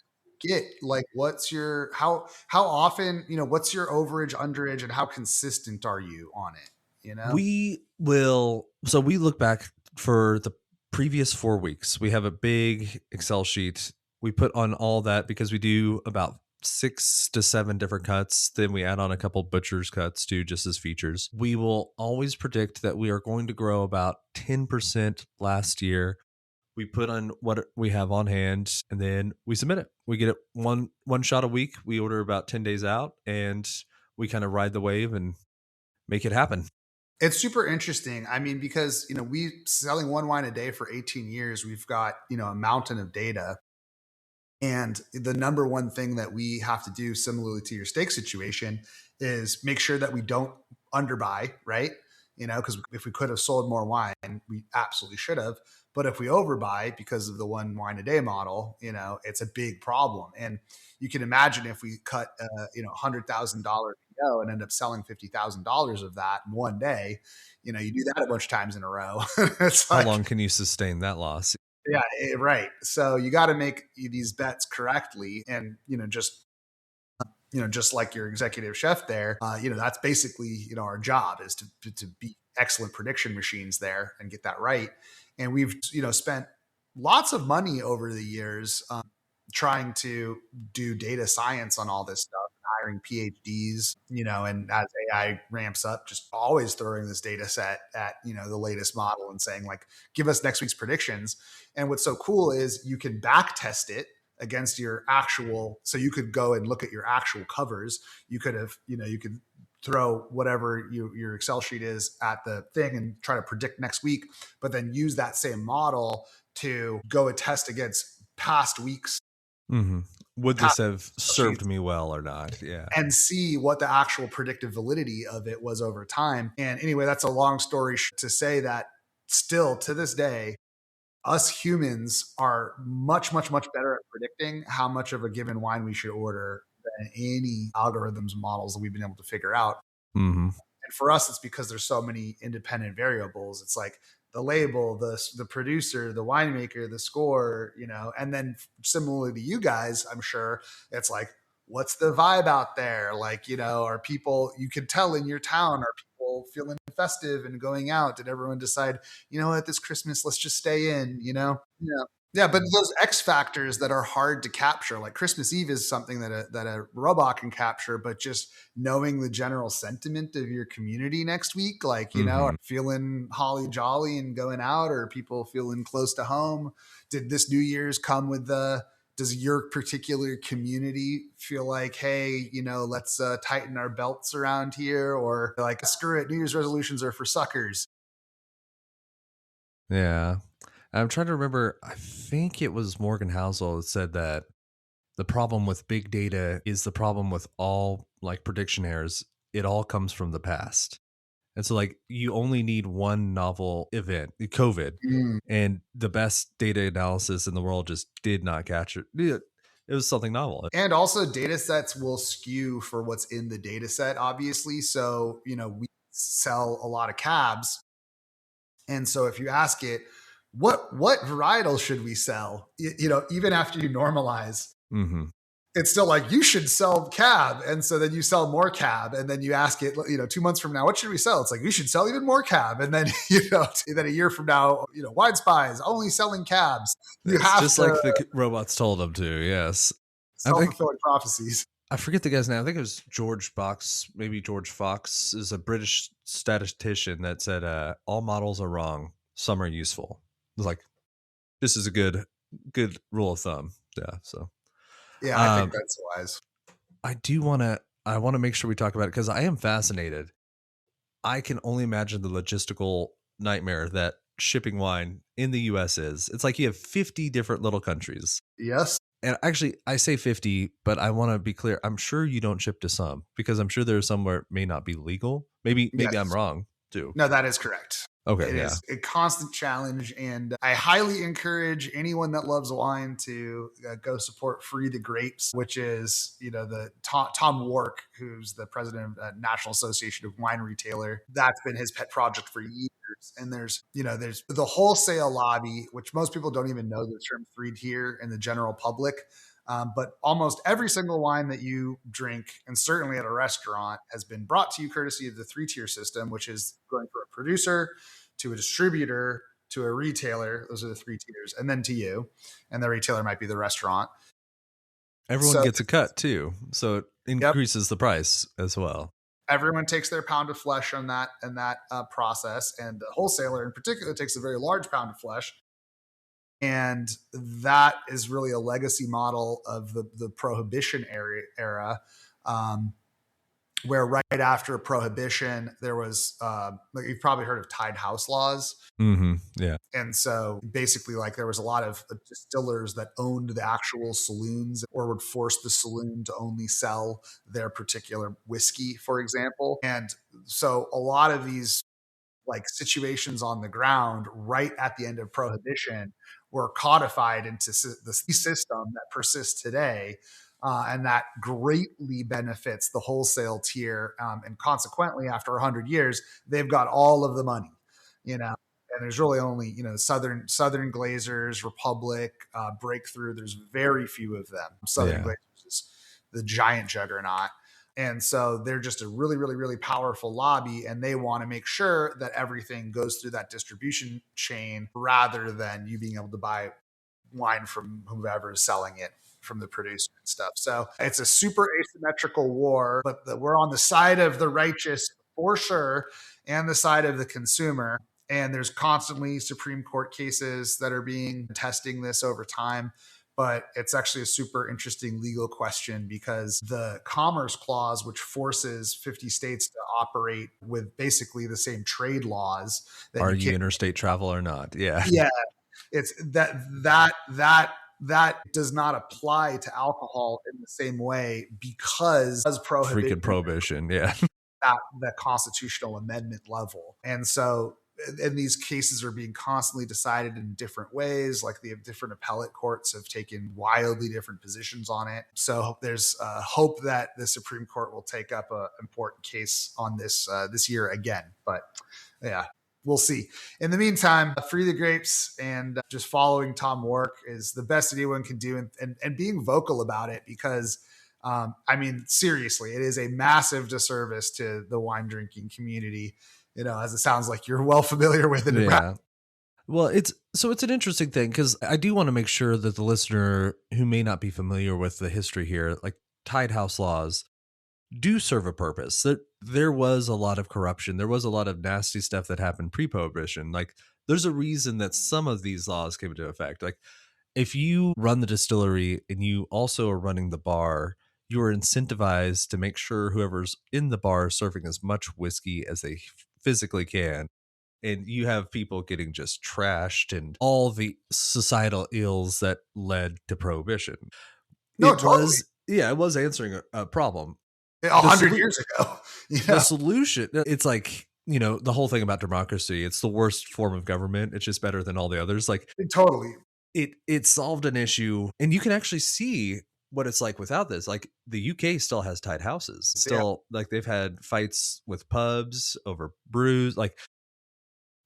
S1: you get, like, what's your, how often, what's your overage, underage, and how consistent are you on it?
S2: we will, so we look back for the previous 4 weeks. We have a big Excel sheet. We put on all that because we do about 6 to 7 different cuts. Then we add on a couple butcher's cuts too, just as features. We will always predict that we are going to grow about 10% last year. We put on what we have on hand, and then we submit it. We get it one shot a week. We order about 10 days out, and we kind of ride the wave and make it happen.
S1: It's super interesting. I mean, because, we selling one wine a day for 18 years, we've got, a mountain of data. And the number one thing that we have to do, similarly to your steak situation, is make sure that we don't underbuy, right? Because if we could have sold more wine, we absolutely should have. But if we overbuy because of the one wine a day model, it's a big problem. And you can imagine if we cut, $100,000 PO and end up selling $50,000 of that in one day, you do that a bunch of times in a row. It's
S2: How
S1: like,
S2: long can you sustain that loss?
S1: yeah, right. So you got to make these bets correctly, and just like your executive chef there, that's basically our job is to be excellent prediction machines there and get that right. And we've spent lots of money over the years trying to do data science on all this stuff, hiring PhDs, and as AI ramps up, just always throwing this data set at, the latest model and saying, like, give us next week's predictions. And what's so cool is you can back test it against your actual, so you could go and look at your actual covers. You could have, you could throw whatever your Excel sheet is at the thing and try to predict next week, but then use that same model to go and test against past weeks,
S2: Mm-hmm. Would this
S1: past
S2: have served
S1: sheets,
S2: me well or not? Yeah.
S1: and see what the actual predictive validity of it was over time. And anyway, that's a long story to say that still to this day, us humans are much, much, much better at predicting how much of a given wine we should order than any algorithms models that we've been able to figure out.
S2: Mm-hmm.
S1: And for us, it's because there's so many independent variables. It's like the label, the producer, the winemaker, the score, and then similarly to you guys, I'm sure it's like, what's the vibe out there? Like, are people, you can tell in your town, are people feeling festive and going out? Did everyone decide, what, this Christmas, let's just stay in, Yeah. Yeah, but those X factors that are hard to capture, like Christmas Eve is something that a robot can capture, but just knowing the general sentiment of your community next week, like, feeling holly jolly and going out, or people feeling close to home. Did this New Year's come with does your particular community feel like, hey, let's tighten our belts around here, or like, screw it, New Year's resolutions are for suckers?
S2: Yeah. I'm trying to remember. I think it was Morgan Housel that said that the problem with big data is the problem with all like prediction errors. It all comes from the past. And so like you only need one novel event, COVID,
S1: Mm.
S2: and the best data analysis in the world just did not capture it. It was something novel.
S1: And also data sets will skew for what's in the data set, obviously. So, we sell a lot of cabs. And so if you ask it, what varietal should we sell? Even after you normalize,
S2: Mm-hmm.
S1: it's still like, you should sell cab. And so then you sell more cab. And then you ask it, 2 months from now, what should we sell? It's like, we should sell even more cab. And then, then a year from now, Wine Spies only selling cabs. You
S2: It's
S1: have
S2: just
S1: to,
S2: like the robots told them to. Yes. I think
S1: self-fulfilling prophecies.
S2: I forget the guy's name. I think it was George Fox. Maybe George Fox is a British statistician that said, all models are wrong. Some are useful. It was like, this is a good rule of thumb. Yeah. So
S1: Yeah, I think that's wise.
S2: I want to make sure we talk about it because I am fascinated. I can only imagine the logistical nightmare that shipping wine in the US is. It's like you have 50 different little countries.
S1: Yes.
S2: And actually, I say 50, but I want to be clear. I'm sure you don't ship to some because I'm sure there are some where it may not be legal. Maybe
S1: Yes.
S2: I'm wrong too.
S1: No, that is correct.
S2: Okay,
S1: It
S2: yeah.
S1: is a constant challenge, and I highly encourage anyone that loves wine to go support Free the Grapes, which is, the Tom Wark, who's the president of the National Association of Wine Retailer. That's been his pet project for years. And there's the wholesale lobby, which most people don't even know the term three-tier in the general public. But almost every single wine that you drink, and certainly at a restaurant, has been brought to you courtesy of the three-tier system, which is going from a producer to a distributor to a retailer. Those are the three tiers, and then to you. And the retailer might be the restaurant.
S2: Everyone gets a cut too, so it increases the price as well.
S1: Everyone takes their pound of flesh on that process, and the wholesaler in particular takes a very large pound of flesh. And that is really a legacy model of the Prohibition era, where right after Prohibition, there was, like, you've probably heard of tied house laws.
S2: Mm-hmm. Yeah.
S1: And so basically, like, there was a lot of distillers that owned the actual saloons or would force the saloon to only sell their particular whiskey, for example. And so a lot of these like situations on the ground right at the end of Prohibition were codified into the system that persists today. And that greatly benefits the wholesale tier. And consequently, after 100 years, they've got all of the money, and there's really only, Southern Glazers, Republic, Breakthrough. There's very few of them. Southern Glazers is the giant juggernaut. And so they're just a really, really, really powerful lobby, and they want to make sure that everything goes through that distribution chain rather than you being able to buy wine from whoever is selling it from the producer and stuff. So it's a super asymmetrical war, but we're on the side of the righteous for sure and the side of the consumer. And there's constantly Supreme Court cases that are being testing this over time. But it's actually a super interesting legal question because the Commerce Clause, which forces 50 states to operate with basically the same trade laws.
S2: Are you interstate travel or not? Yeah.
S1: Yeah. It's that does not apply to alcohol in the same way because
S2: Freaking prohibition. Yeah.
S1: At the constitutional amendment level. And so and these cases are being constantly decided in different ways. Like the different appellate courts have taken wildly different positions on it. So there's hope that the Supreme Court will take up an important case on this this year again. But yeah, we'll see. In the meantime, free the grapes and just following Tom Wark is the best anyone can do, and being vocal about it, because I mean, seriously, it is a massive disservice to the wine drinking community, as it sounds like you're well familiar with it.
S2: Yeah. Well, it's an interesting thing, because I do want to make sure that the listener who may not be familiar with the history here, like tied house laws, do serve a purpose. There was a lot of corruption. There was a lot of nasty stuff that happened pre-prohibition. Like, there's a reason that some of these laws came into effect. Like, if you run the distillery and you also are running the bar, you are incentivized to make sure whoever's in the bar is serving as much whiskey as they physically can. And you have people getting just trashed and all the societal ills that led to prohibition.
S1: No, totally.
S2: It was answering a problem.
S1: 100 years ago. Yeah.
S2: The solution, it's like, the whole thing about democracy, it's the worst form of government. It's just better than all the others. Like,
S1: totally.
S2: It solved an issue, and you can actually see what it's like without this. Like, the UK still has tied houses. Still, like, they've had fights with pubs over brews. Like,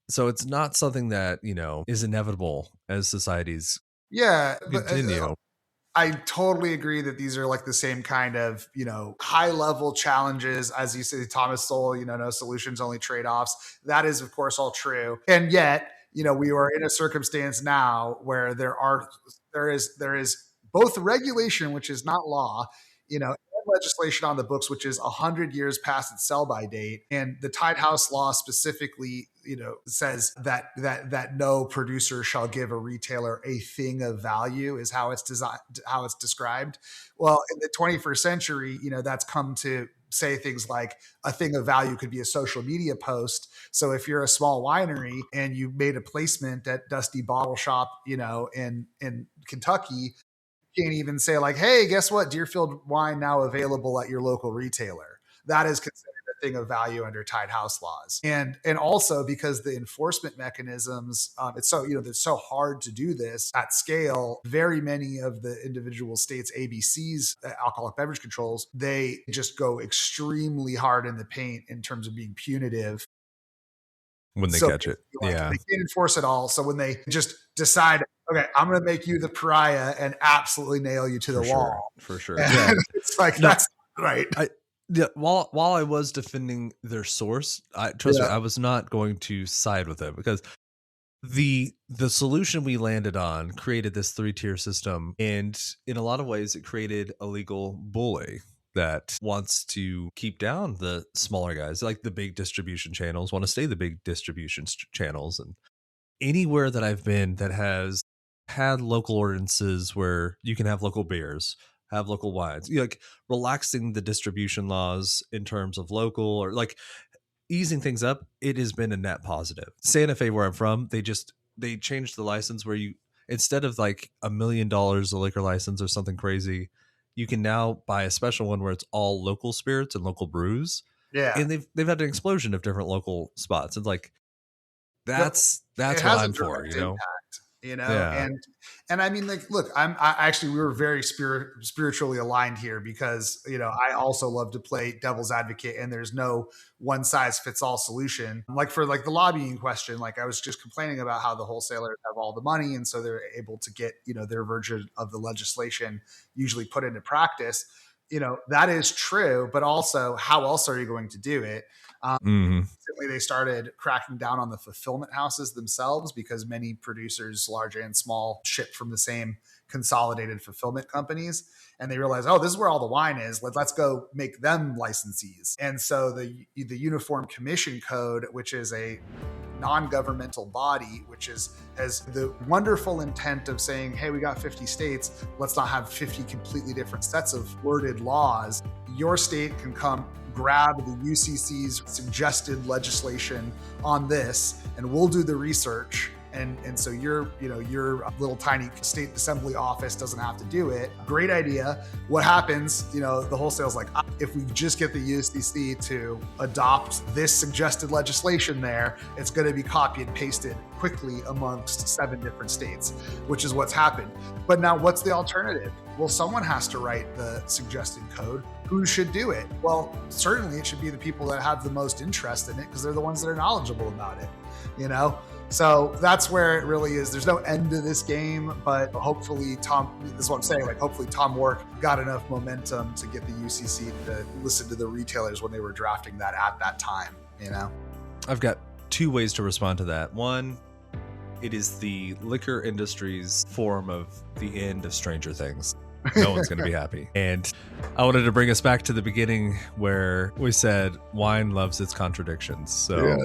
S2: so it's not something that, is inevitable as societies continue.
S1: I totally agree that these are like the same kind of, high level challenges. As you say, Thomas Sowell, no solutions, only trade-offs. That is, of course, all true. And yet, we are in a circumstance now where there is both regulation, which is not law, and legislation on the books, which is 100 years past its sell-by date. And the tied house law specifically, says that no producer shall give a retailer a thing of value, is how it's described. Well, in the 21st century, that's come to say things like a thing of value could be a social media post. So if you're a small winery and you made a placement at Dusty Bottle Shop, in Kentucky, you can't even say like, hey, guess what? Deerfield wine now available at your local retailer. That is considered a thing of value under tied house laws. And also because the enforcement mechanisms, it's so hard to do this at scale. Very many of the individual states' ABCs, alcoholic beverage controls, they just go extremely hard in the paint in terms of being punitive
S2: when they catch it.
S1: They can't enforce it all. So when they just decide, okay, I'm going to make you the pariah and absolutely nail you to the wall.
S2: For sure. Yeah.
S1: It's like, that's right.
S2: While I was defending their source, trust me, I was not going to side with them, because the solution we landed on created this 3-tier system. And in a lot of ways, it created a legal bully that wants to keep down the smaller guys. Like, the big distribution channels want to stay the big distribution channels. And anywhere that I've been that has had local ordinances where you can have local beers, have local wines, like relaxing the distribution laws in terms of local, or like easing things up, it has been a net positive. Santa Fe, where I'm from, they changed the license where you, instead of like $1 million a liquor license or something crazy, you can now buy a special one where it's all local spirits and local brews.
S1: Yeah.
S2: And they've had an explosion of different local spots. And like, that's what I'm for,
S1: impact, and I mean, like, look, we were very spiritually aligned here, because, I also love to play devil's advocate, and there's no one size fits all solution. Like, for like the lobbying question, like I was just complaining about how the wholesalers have all the money, and so they're able to get, their version of the legislation usually put into practice. That is true, but also, how else are you going to do it? Recently, they started cracking down on the fulfillment houses themselves, because many producers, large and small, ship from the same consolidated fulfillment companies. And they realize, oh, this is where all the wine is. Let's go make them licensees. And so the Uniform Commission Code, which is a non-governmental body, which has the wonderful intent of saying, hey, we got 50 states. Let's not have 50 completely different sets of worded laws. Your state can come grab the UCC's suggested legislation on this, and we'll do the research, and so your little tiny state assembly office doesn't have to do it. Great idea. What happens, the wholesale's like, if we just get the USDC to adopt this suggested legislation there, it's going to be copied and pasted quickly amongst 7 different states, which is what's happened. But now what's the alternative? Well, someone has to write the suggested code. Who should do it? Well, certainly it should be the people that have the most interest in it, because they're the ones that are knowledgeable about it, So that's where it really is. There's no end to this game, but hopefully this is what I'm saying, hopefully Tom Work got enough momentum to get the UCC to listen to the retailers when they were drafting that at that time,
S2: I've got 2 ways to respond to that. One, it is the liquor industry's form of the end of Stranger Things. No one's going to be happy. And I wanted to bring us back to the beginning where we said wine loves its contradictions. So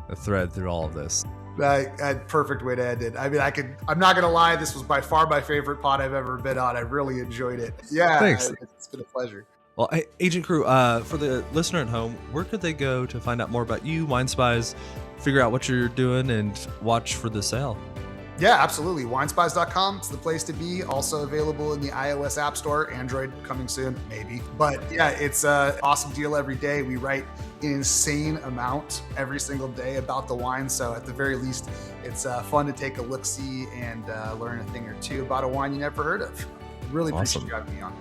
S2: a thread through all of this.
S1: Perfect way to end it. I mean, I'm not going to lie. This was by far my favorite pod I've ever been on. I really enjoyed it. Yeah.
S2: Thanks.
S1: It's been a pleasure.
S2: Well, Agent Cru, for the listener at home, where could they go to find out more about you, Wine Spies, figure out what you're doing, and watch for the sale?
S1: Yeah, absolutely. Winespies.com. It's the place to be. Also available in the iOS App Store. Android coming soon, maybe. But yeah, it's an awesome deal every day. We write an insane amount every single day about the wine. So at the very least, it's fun to take a look-see and learn a thing or two about a wine you never heard of. Really appreciate you having me on.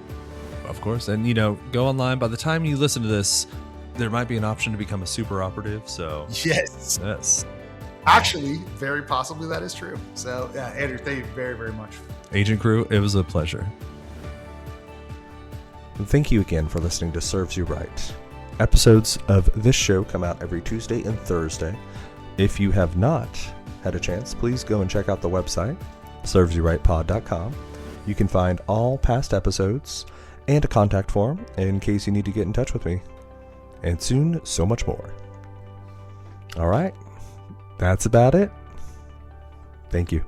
S2: Of course. And, go online. By the time you listen to this, there might be an option to become a super operative. So
S1: yes. Actually, very possibly that is true. So, yeah, Andrew, thank you very, very much.
S2: Agent Cru, it was a pleasure. Thank you again for listening to Serves You Right. Episodes of this show come out every Tuesday and Thursday. If you have not had a chance, please go and check out the website, servesyouRightPod.com. You can find all past episodes and a contact form in case you need to get in touch with me. And soon, so much more. All right. That's about it. Thank you.